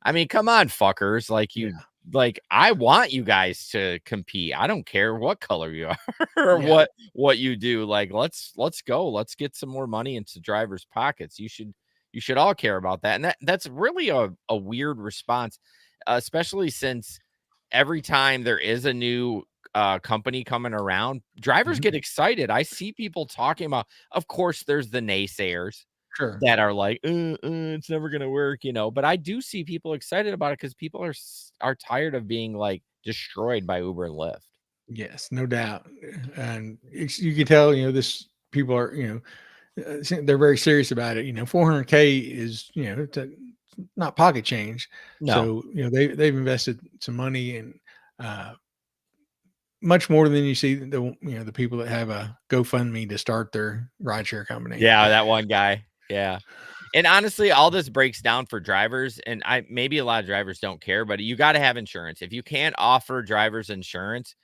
I mean, come on, fuckers. Yeah. I want you guys to compete. I don't care what color you are or Yeah. what you do. Like, let's go. Let's get some more money into drivers' pockets. You should all care about that. And that's really a weird response, especially since every time there is a new company coming around, drivers Mhm. get excited. I see people talking about, of course, there's the naysayers Sure. that are like, it's never gonna work, but I do see people excited about it because people are tired of being like destroyed by Uber and Lyft. Yes, no doubt. And you can tell, this people are, they're very serious about it. 400K is, not pocket change. No. So, they've invested some money and uh, much more than you see the people that have a GoFundMe to start their rideshare company. Yeah, that one guy. Yeah. And honestly, all this breaks down for drivers, and maybe a lot of drivers don't care, but you got to have insurance. If you can't offer drivers insurance,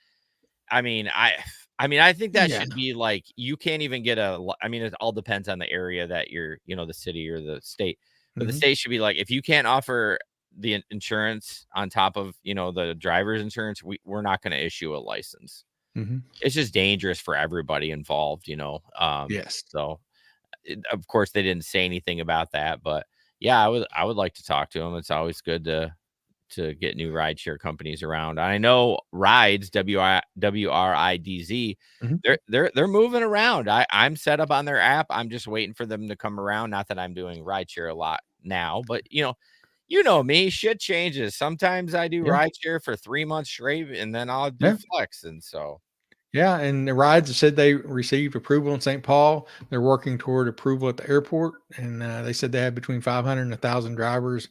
I mean, I think that Yeah. should be like you can't even get I mean, it all depends on the area that you're, the city or the state. But the Hmm. state should be like, if you can't offer the insurance on top of, the driver's insurance, we're not going to issue a license. Hmm. It's just dangerous for everybody involved, Yes. So of course they didn't say anything about that, but yeah, I would like to talk to him. It's always good to get new rideshare companies around. I know Rides, WRIDZ, Hmm. they're moving around. I'm set up on their app. I'm just waiting for them to come around. Not that I'm doing rideshare a lot now, but you know me, shit changes. Sometimes I do Yeah. rideshare for 3 months straight, and then I'll do Yeah. flex. And so Yeah, and the rides said they received approval in St. Paul. They're working toward approval at the airport, and they said they had between 500 and 1,000 drivers,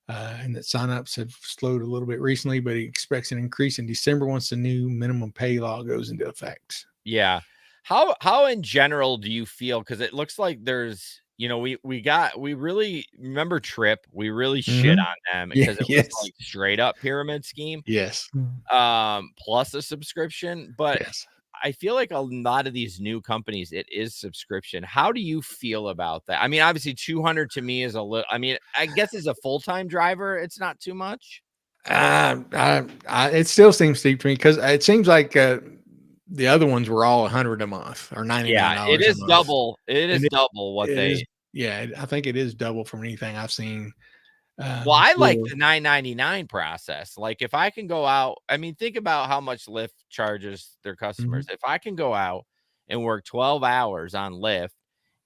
and that signups have slowed a little bit recently, but he expects an increase in December once the new minimum pay law goes into effect. yeah. How in general do you feel? Because it looks like there's, we really remember Trip. We really shit Hmm. on them Yeah. because it was Yes. like straight up pyramid scheme, Yes. plus a subscription. But Yes. I feel like a lot of these new companies, it is subscription. How do you feel about that? I mean, obviously 200 to me is a little, I mean, I guess as a full-time driver, it's not too much. It still seems steep to me because it seems like the other ones were all 100 a month or $99 Yeah, it a is month. double. It And is double what it is, they. yeah, I think it is double from anything I've seen Well, I like before. the 9.99 process. Like, if I can go out, I mean, think about how much Lyft charges their Mhm. customers. If I can go out and work 12 hours on Lyft,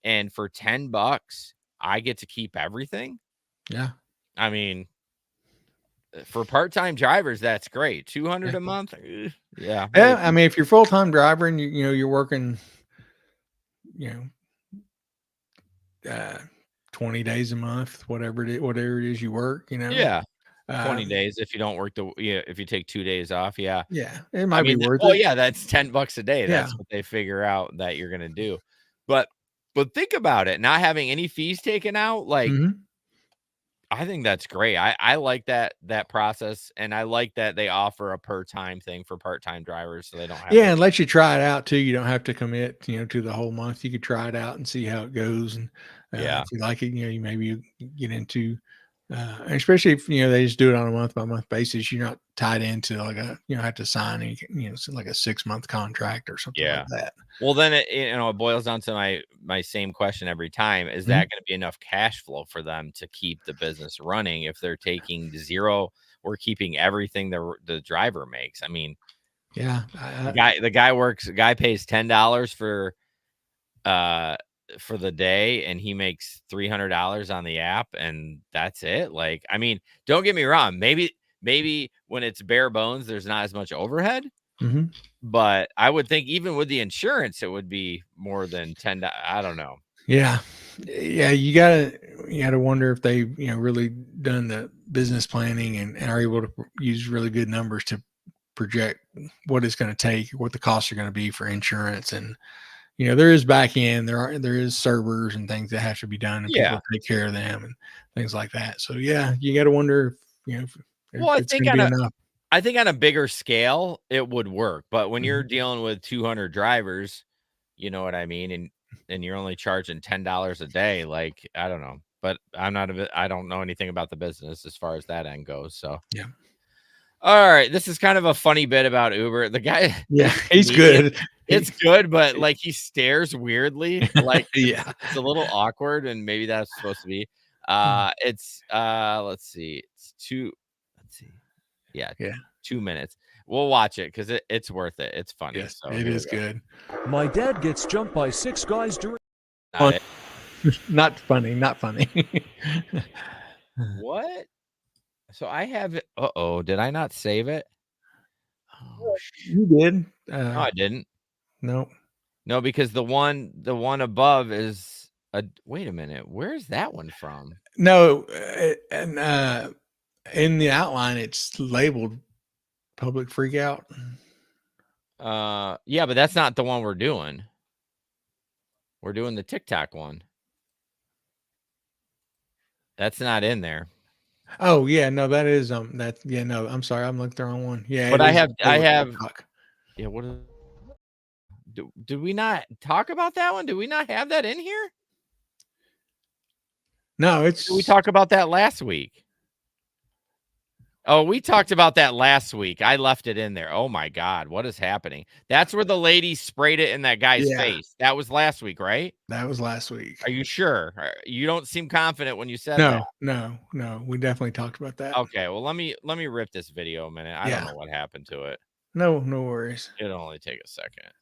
and for $10, I get to keep everything. Yeah. I mean, for part-time drivers, that's great. 200 Yeah. a month? Yeah, Yeah, I maybe. mean, if you're full-time driver and you're working, you uh, 20 days a month, whatever it is you work, Yeah, 20 um, days if you don't work if you take 2 days off, yeah. yeah, it I might be mean, worth well, it. yeah, that's $10 a day. Yeah. That's what they figure out that you're gonna do. But think about it, not having any fees taken out, like, Mhm. I think that's great. I like that process, and I like that they offer a per time thing for part-time drivers so they don't have to. Yeah, and let you try it out too. You don't have to commit, to the whole month. You could try it out and see how it goes, and Yeah, if you like it, you get into, and especially if they just do it on a month by month basis. You're not tied into like have to sign like a 6 month contract or something like yeah. that. Well, then it boils down to my same question every time. Is Mhm. that gonna be enough cash flow for them to keep the business running if they're taking 0 or keeping everything the driver makes? I mean, Yeah, the guy pays $10 uh for the day, and he makes $300 on the app, and that's it. Like, I mean, don't get me wrong, maybe when it's bare bones there's not as much overhead, Mhm. But I would think even with the insurance, it would be more than I don't know. Yeah. Yeah, you gotta wonder if they, really done the business planning and are able to use really good numbers to project what it's gonna take, what the costs are gonna be for insurance. And, there is back end, there is servers and things that have to be done and people Yeah. to take care of them and things like that. So yeah, you gotta wonder if, if Well, it's gonna be enough. I think on a bigger scale, it would work. But when you're Mhm. dealing with 200 drivers, you know what I mean? And you're only charging $10 a day. Like, I don't know. But I don't know anything about the business as far as that end goes. So, Yeah. all right. This is kind of a funny bit about Uber. The guy, Yeah, this he's comedian, good. it's He good, but like he stares weirdly. Like Yeah. it's a little awkward, and maybe that's supposed to be. Let's see. Let's see. Yeah, Yeah. 2 minutes. We'll watch it because it's worth it. It's funny. Yes, So it here we is go. good. My dad gets jumped by 6 guys during. Not it. Not funny, not funny. What? So I have it. Uh-oh. Did I not save it? Oh, You did. no, I didn't. No. No, because the one above is a wait a minute. Where's that one from? No, and, in the outline, it's labeled public freak out. Yeah, but that's not the one we're doing. We're doing the TikTok one. That's not in there. Oh, yeah, no, that is, that yeah, no, I'm sorry, I'm looking at the wrong one. Yeah, But it is I public have TikTok. yeah, did we not talk about that one? Did we not have that in here? No, Did we it's talk about that last week? Oh, we talked about that last week. I left it in there. Oh my God, what is happening? That's where the lady sprayed it in that guy's yeah, face. That was last week, right? that was last week. Are you sure? You don't seem confident when you said that. No, no, no, we definitely talked about that. Okay, well let me rip this video a minute. I don't Yeah. know what happened to it. No, no worries. It'll only take a second.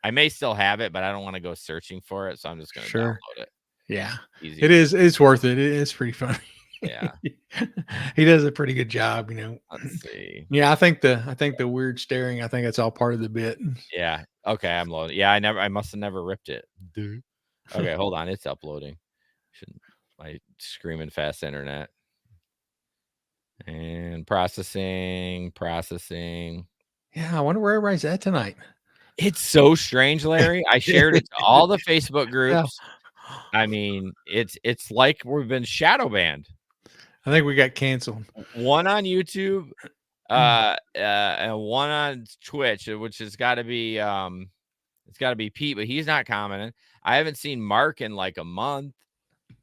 I may still have it, but I don't want to go searching for it, so I'm just gonna Sure. download it. Yeah. Easy. It's worth it. It is pretty funny. Yeah. He does a pretty good job, Let's see. Yeah, I think the weird staring, I think that's all part of the bit. Yeah. Okay, I'm loading. Yeah, I must have never ripped it. Dude. Okay, hold on. It's uploading. Shouldn't my screaming fast internet. And processing. Yeah, I wonder where everybody's at tonight. It's so strange, Larry. I shared it to all the Facebook Yeah. groups. I mean, it's like we've been shadow banned. I think we got canceled. One on YouTube, and one on Twitch, which has got to be it's got to be Pete, but he's not commenting. I haven't seen Mark in like a month.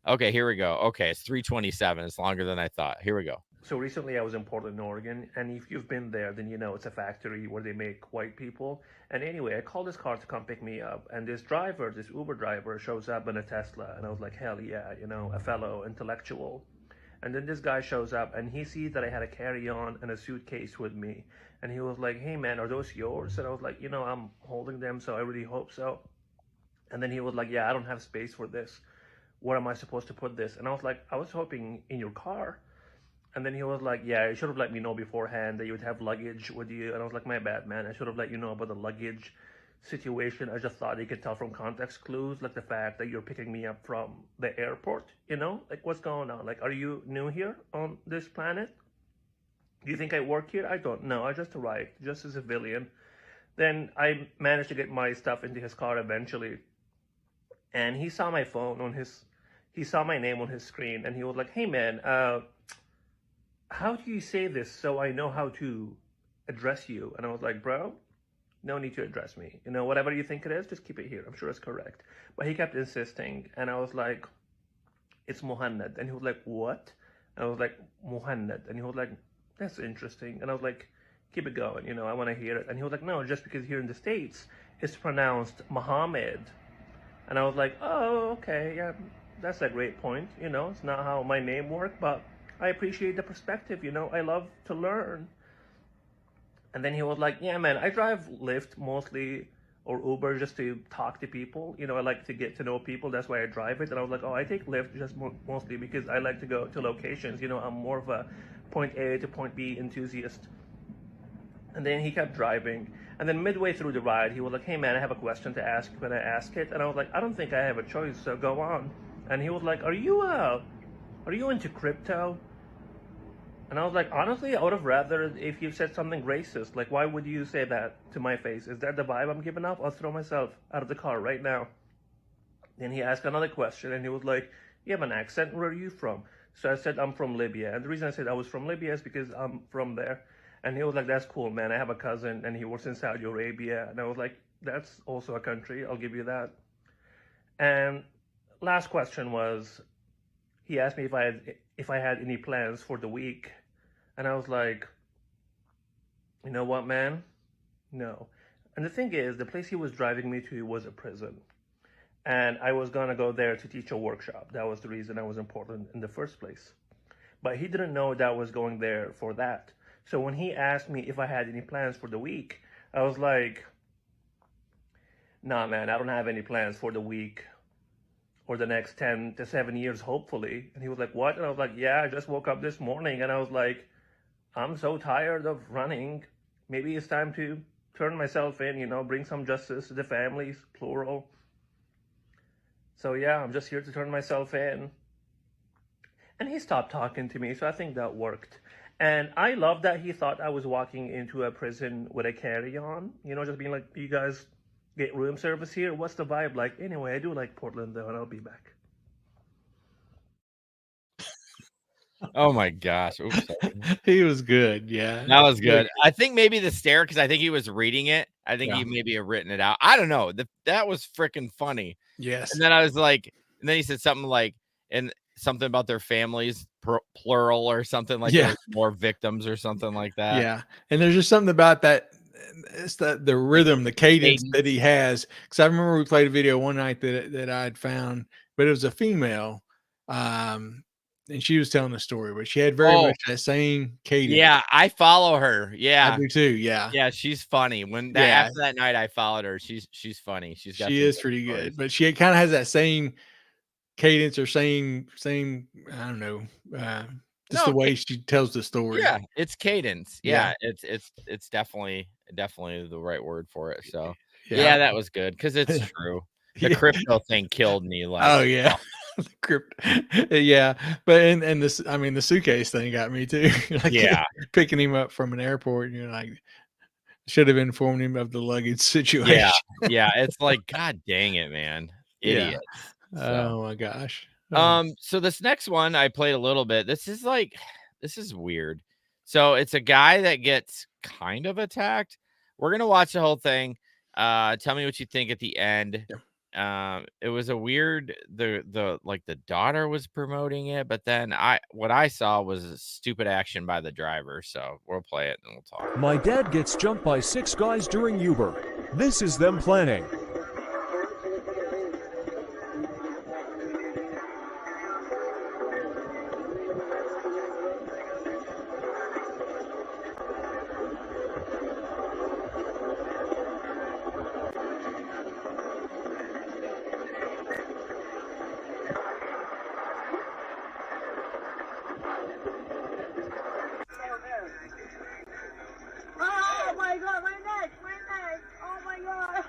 Okay, here we go. Okay, it's 3:27. It's longer than I thought. Here we go. So recently I was in Portland, Oregon, and if you've been there, then you know it's a factory where they make white people. And anyway, I called this car to come pick me up, and this Uber driver, shows up in a Tesla, and I was like, hell yeah, a fellow intellectual. And then this guy shows up, and he sees that I had a carry-on and a suitcase with me, and he was like, hey man, are those yours? And I was like, I'm holding them, so I really hope so. And then he was like, yeah, I don't have space for this. Where am I supposed to put this? And I was like, I was hoping in your car. And then he was like, yeah, you should have let me know beforehand that you would have luggage with you. And I was like, my bad, man. I should have let you know about the luggage situation. I just thought you could tell from context clues, like the fact that you're picking me up from the airport, like what's going on? Like, are you new here on this planet? Do you think I work here? I don't know. I just arrived, just a civilian. Then I managed to get my stuff into his car eventually. And he saw my he saw my name on his screen, and he was like, hey man, how do you say this so I know how to address you? And I was like, bro, no need to address me. Whatever you think it is, just keep it here. I'm sure it's correct. But he kept insisting, and I was like, it's Muhammad. And he was like, what? And I was like, Muhammad. And he was like, that's interesting. And I was like, keep it going. I want to hear it. And he was like, no, just because here in the States, it's pronounced Muhammad. And I was like, oh, okay, yeah, that's a great point. It's not how my name works, but I appreciate the perspective. I love to learn. And then he was like, yeah, man, I drive Lyft mostly, or Uber, just to talk to people. I like to get to know people. That's why I drive it. And I was like, oh, I take Lyft just mostly because I like to go to locations. I'm more of a point A to point B enthusiast. And then he kept driving. And then midway through the ride, he was like, hey man, I have a question to ask. Can I ask it? And I was like, I don't think I have a choice, so go on. And he was like, are you into crypto? And I was like, honestly, I would have rather if you said something racist. Like, why would you say that to my face? Is that the vibe I'm giving off? I'll throw myself out of the car right now. Then he asked another question, and he was like, you have an accent. Where are you from? So I said, I'm from Libya. And the reason I said I was from Libya is because I'm from there. And he was like, that's cool, man. I have a cousin, and he works in Saudi Arabia. And I was like, that's also a country. I'll give you that. And last question was, he asked me if I had any plans for the week. And I was like, you know what, man? No. And the thing is, the place he was driving me to was a prison. And I was going to go there to teach a workshop. That was the reason I was in Portland in the first place. But he didn't know that I was going there for that. So when he asked me if I had any plans for the week, I was like, nah, man, I don't have any plans for the week or the next 10 to 7 years, hopefully. And he was like, what? And I was like, yeah, I just woke up this morning. And I was like, I'm so tired of running. Maybe it's time to turn myself in, bring some justice to the families, plural. So yeah, I'm just here to turn myself in. And he stopped talking to me, so I think that worked. And I love that he thought I was walking into a prison with a carry-on, just being like, you guys get room service here? What's the vibe like? Anyway, I do like Portland though, and I'll be back. Oh my gosh. Oops, He was good. Yeah. that was good. I think maybe the stare, because I think he was reading it. I think Yeah. he maybe had written it out. I don't know. That was freaking funny. Yes. And then I was like, and then he said something like, and something about their families, plural or something like Yeah. there's more victims or something like that. Yeah. And there's just something about that. It's the rhythm, the cadence Cadence. that he has. Because I remember we played a video one night that I'd found, but it was a female. And she was telling the story, but she had very much that same cadence. Yeah, I follow her. I Yeah. do too. Yeah. Yeah, she's funny. Yeah. After that night I followed her, she's funny. She is pretty good, but she kind of has that same cadence or same I don't know, just the way she tells the story. Yeah, it's cadence. Yeah. Yeah, it's definitely the right word for it. So Yeah. yeah, that was good because it's true. The Yeah. crypto thing killed me. Like, Oh yeah. The crypt. Yeah. But and this, I mean, the suitcase thing got me too. Like, yeah, picking him up from an airport, and you're like, should have informed him of the luggage situation. yeah, yeah. It's like, God dang it, man, Yeah. idiots. So. Oh my gosh. So this next one I played a little bit. This is weird. So it's a guy that gets kind of attacked. We're gonna watch the whole thing. Tell me what you think at the end. Yeah. It was a weird, the daughter was promoting it, but then what I saw was a stupid action by the driver. So we'll play it and we'll talk. My dad gets jumped by 6 guys during Uber. This is them planning. Oh my god, my neck! Oh my god!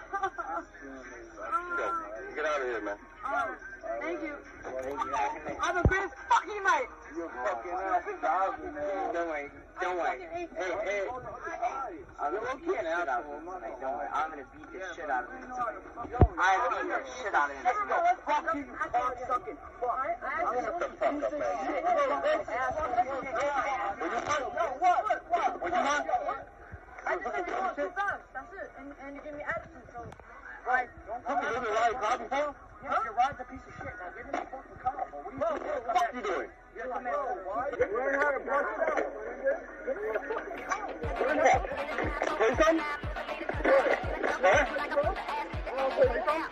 Get out of here, man. Thank you. Have a great fucking night! You're fucking ass, man. Don't worry. Hey, I'm gonna beat the shit out of him tonight. Don't worry. I'm gonna beat the shit out of him tonight. I'm gonna beat the shit out of him. Fucking cocksucking fuck. I'm gonna shut the fuck up, man. What you want? I just said you want to dance. That's it. And you give me attitude, so. Right. Look, you really ride car before? Yeah, your ride's a piece of shit. Now give me the fucking car. What are you doing? What the fuck you doing? You're the man. Learn how to brush it out. Give me the fucking car. What is that? Play some? Huh? Play some?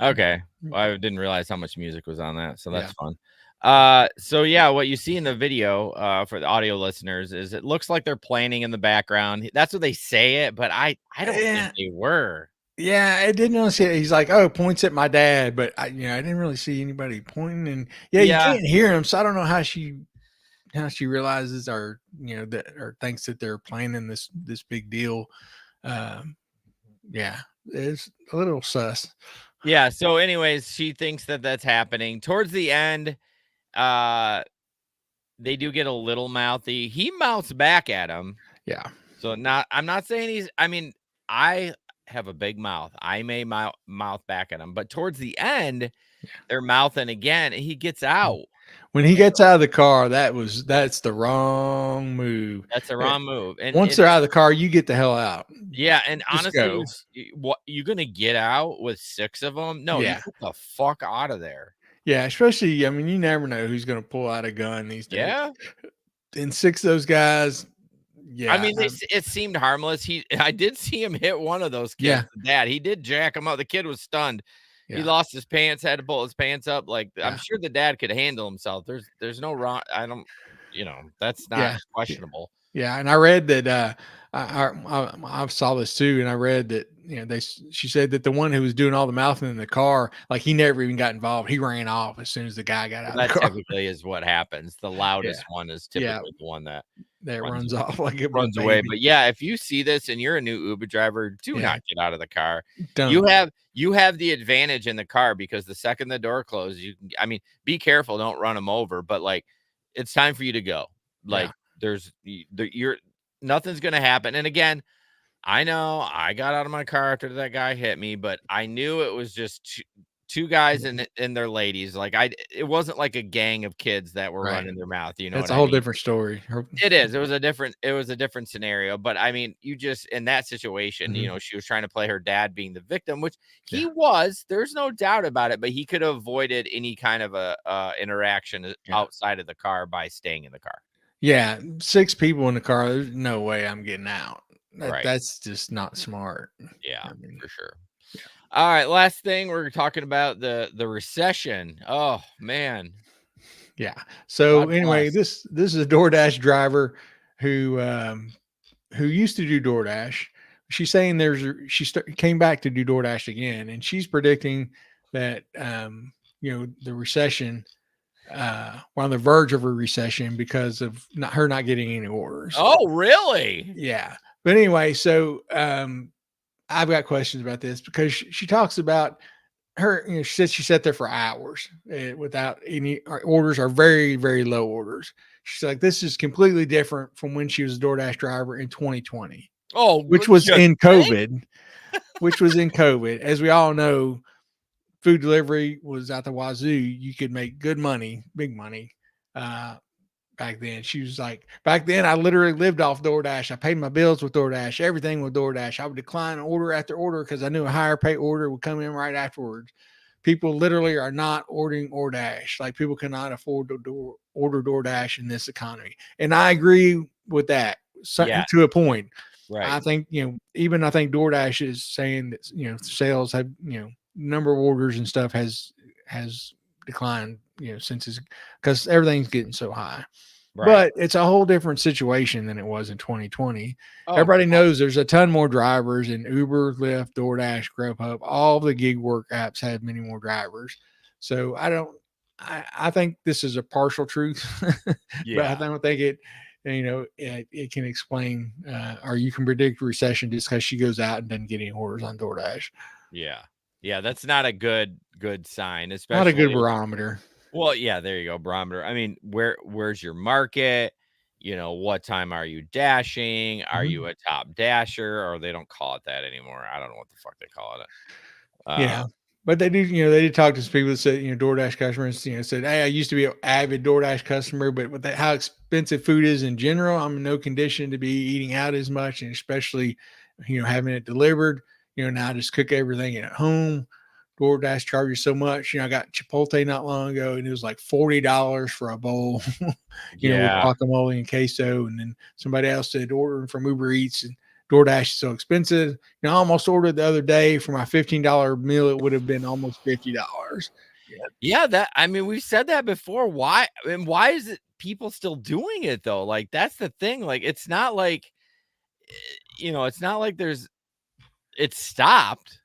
Okay. Well, I didn't realize how much music was on that, so that's Yeah. fun. So yeah, what you see in the video, for the audio listeners is it looks like they're planning in the background. That's what they say it, but I don't think Yeah. they were. Yeah, I didn't really see it. He's like, "Oh, points at my dad," but I didn't really see anybody pointing. And yeah, you Yeah. can't hear him, so I don't know how she realizes or that or thinks that they're planning this big deal. Um, yeah, it's a little sus. Yeah, so anyways, she thinks that that's happening. Towards the end, uh, they do get a little mouthy. He mouths back at him. Yeah, So I'm not saying I mean, I have a big mouth. I may mouth back at him, but towards the end, they're mouthing again, and he gets out. when he gets out of the car, that's the wrong move. That's the Eh, wrong move. And Once they're out of the car, you get the hell out. yeah, and Just honestly, go. what you gonna get out with 6 of them? No, you Yeah, get the fuck out of there. yeah. Especially, I mean, you never know who's going to pull out a gun these days. Yeah. And 6 of those guys, I yeah, mean, it seemed harmless. I did see him hit one of those yeah, kids, the dad. He did jack him up. The kid was stunned. He yeah, lost his pants, had to pull his pants up. Like, I'm yeah, sure the dad could handle himself. There's no wrong. I don't, that's not yeah. questionable. Yeah, and I read that I saw this too, and I read that she said that the one who was doing all the mouthing in the car, like he never even got involved. He ran off as soon as the guy got out Well, of the that car. typically is what happens. The Yeah, loudest one is yeah, typically the one that that runs runs off like a runs away. baby. But yeah, if you see this and you're a new Uber driver, do Yeah, not get out of the car. don't. You have the advantage in the car because the second the door closes, you can. I mean, be careful, don't run them over. But like, it's time for you to go. Yeah, Like, you're nothing's gonna happen. And again, I know I got out of my car after that guy hit me, but I knew it was just two guys and their ladies. Like it wasn't like a gang of kids that were right. running their mouth. You know That's what a I whole mean? different story. It is. It was a different scenario. But I mean, you just in that situation, Mhm. she was trying to play her dad being the victim, which Yeah, he was. There's no doubt about it. But he could have avoided any kind of a interaction yeah, outside of the car by staying in the car. yeah. 6 people in the car. There's no way I'm getting out. Right. That's just not smart. Yeah, I mean, for sure. yeah. All right, last thing we're talking about the recession. Oh man, Yeah. So God anyway, bless. this is a DoorDash driver who used to do DoorDash. She's saying came back to do DoorDash again, and she's predicting that the recession, we're on the verge of a recession because of her not getting any orders. Oh, really? Yeah. But anyway, so I've got questions about this because she talks about her, she said she sat there for hours without any orders or very, very low orders. She's like, this is completely different from when she was a DoorDash driver in 2020, Oh, which was you in think? COVID, As we all know, food delivery was out the wazoo. You could make good money, big money. Back then, she was like, back then, I literally lived off DoorDash. I paid my bills with DoorDash, everything with DoorDash. I would decline order after order because I knew a higher pay order would come in right afterwards. People literally are not ordering DoorDash. Like people cannot afford to order DoorDash in this economy. And I agree with that Yeah, to a point. right, I think, even I think DoorDash is saying that, sales have, number of orders and stuff has declined, since because everything's getting so high. right. But it's a whole different situation than it was in 2020. Oh, Everybody God. knows there's a ton more drivers in Uber, Lyft, DoorDash, Grubhub. All the gig work apps have many more drivers. So I think this is a partial truth, but I Yeah, don't think it can explain or you can predict recession just because she goes out and doesn't get any orders on DoorDash. yeah, yeah. That's not a good sign, Not a good especially. barometer. Well, yeah, there you go, barometer. I mean, where's your market? What time are you dashing? Are Mhm. you a top dasher? Or they don't call it that anymore. I don't know what the fuck they call it. Yeah. But they did talk to some people that said, DoorDash customers, said, hey, I used to be an avid DoorDash customer, but with how expensive food is in general, I'm in no condition to be eating out as much. And especially, having it delivered, now I just cook everything at home. DoorDash charges so much. I got Chipotle not long ago and it was like $40 for a bowl, with Yeah, guacamole and queso. And then somebody else said ordering from Uber Eats and DoorDash is so expensive. I almost ordered the other day for my $15 meal. It would have been almost $50. Yeah, I mean, we've said that before. Why? I mean, why is it people still doing it though? Like, that's the thing. Like, it's not like, it's not like it's stopped.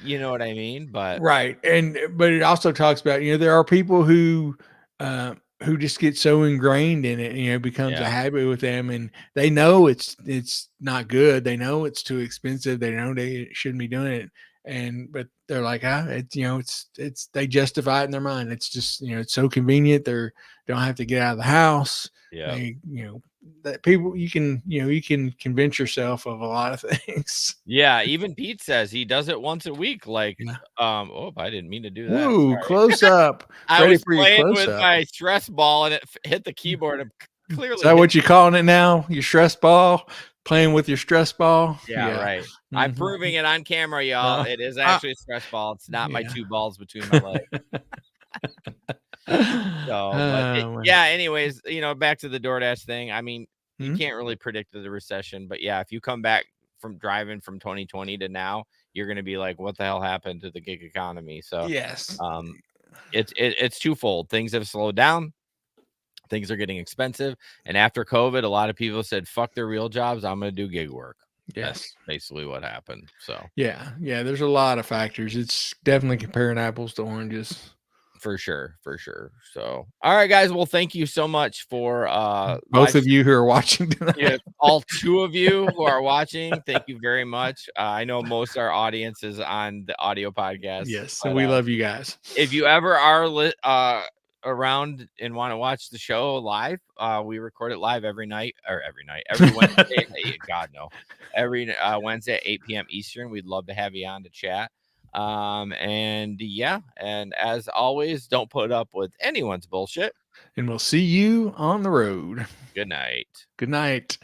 You know what I mean? But Right. But it also talks about, there are people who just get so ingrained in it, it becomes a yeah, habit with them, and they know it's not good. They know it's too expensive. They know they shouldn't be doing it. But they're like, it's they justify it in their mind. It's just, it's so convenient. They don't have to get out of the house. yeah. They, that people, you can convince yourself of a lot of things. Yeah, even Pete says he does it once a week. Like, Yeah. oh, I didn't mean to do that. Woo, Sorry. close up. I Ready was for your playing close with up. my stress ball and it hit the keyboard and clearly. Is that what you calling it now? Your stress ball? Playing with your stress ball? Yeah, right. I'm Mhm. proving it on camera, y'all. It is actually a stress ball. It's not my Yeah. 2 balls between my legs. So, Man. yeah, anyways, back to the DoorDash thing. I mean, you Mhm. can't really predict the recession, but yeah, if you come back from driving from 2020 to now, you're going to be like, what the hell happened to the gig economy? So, Yes. it's twofold. Things have slowed down. Things are getting expensive. And after COVID, a lot of people said, fuck their real jobs. I'm going to do gig work. Yes. That's basically what happened. So, Yeah. Yeah. There's a lot of factors. It's definitely comparing apples to oranges. for sure. So, all right, guys. Well, thank you so much for Both of you who are watching tonight. Yeah, all 2 of you who are watching, thank you very much. I know most of our audience is on the audio podcast. Yes. But, And we love you guys. if you ever are around and want to watch the show live, we record it live every Wednesday. God no, every Wednesday at 8 p.m. Eastern. We'd love to have you on to chat. And as always, don't put up with anyone's bullshit. And we'll see you on the road. Good night. Good night.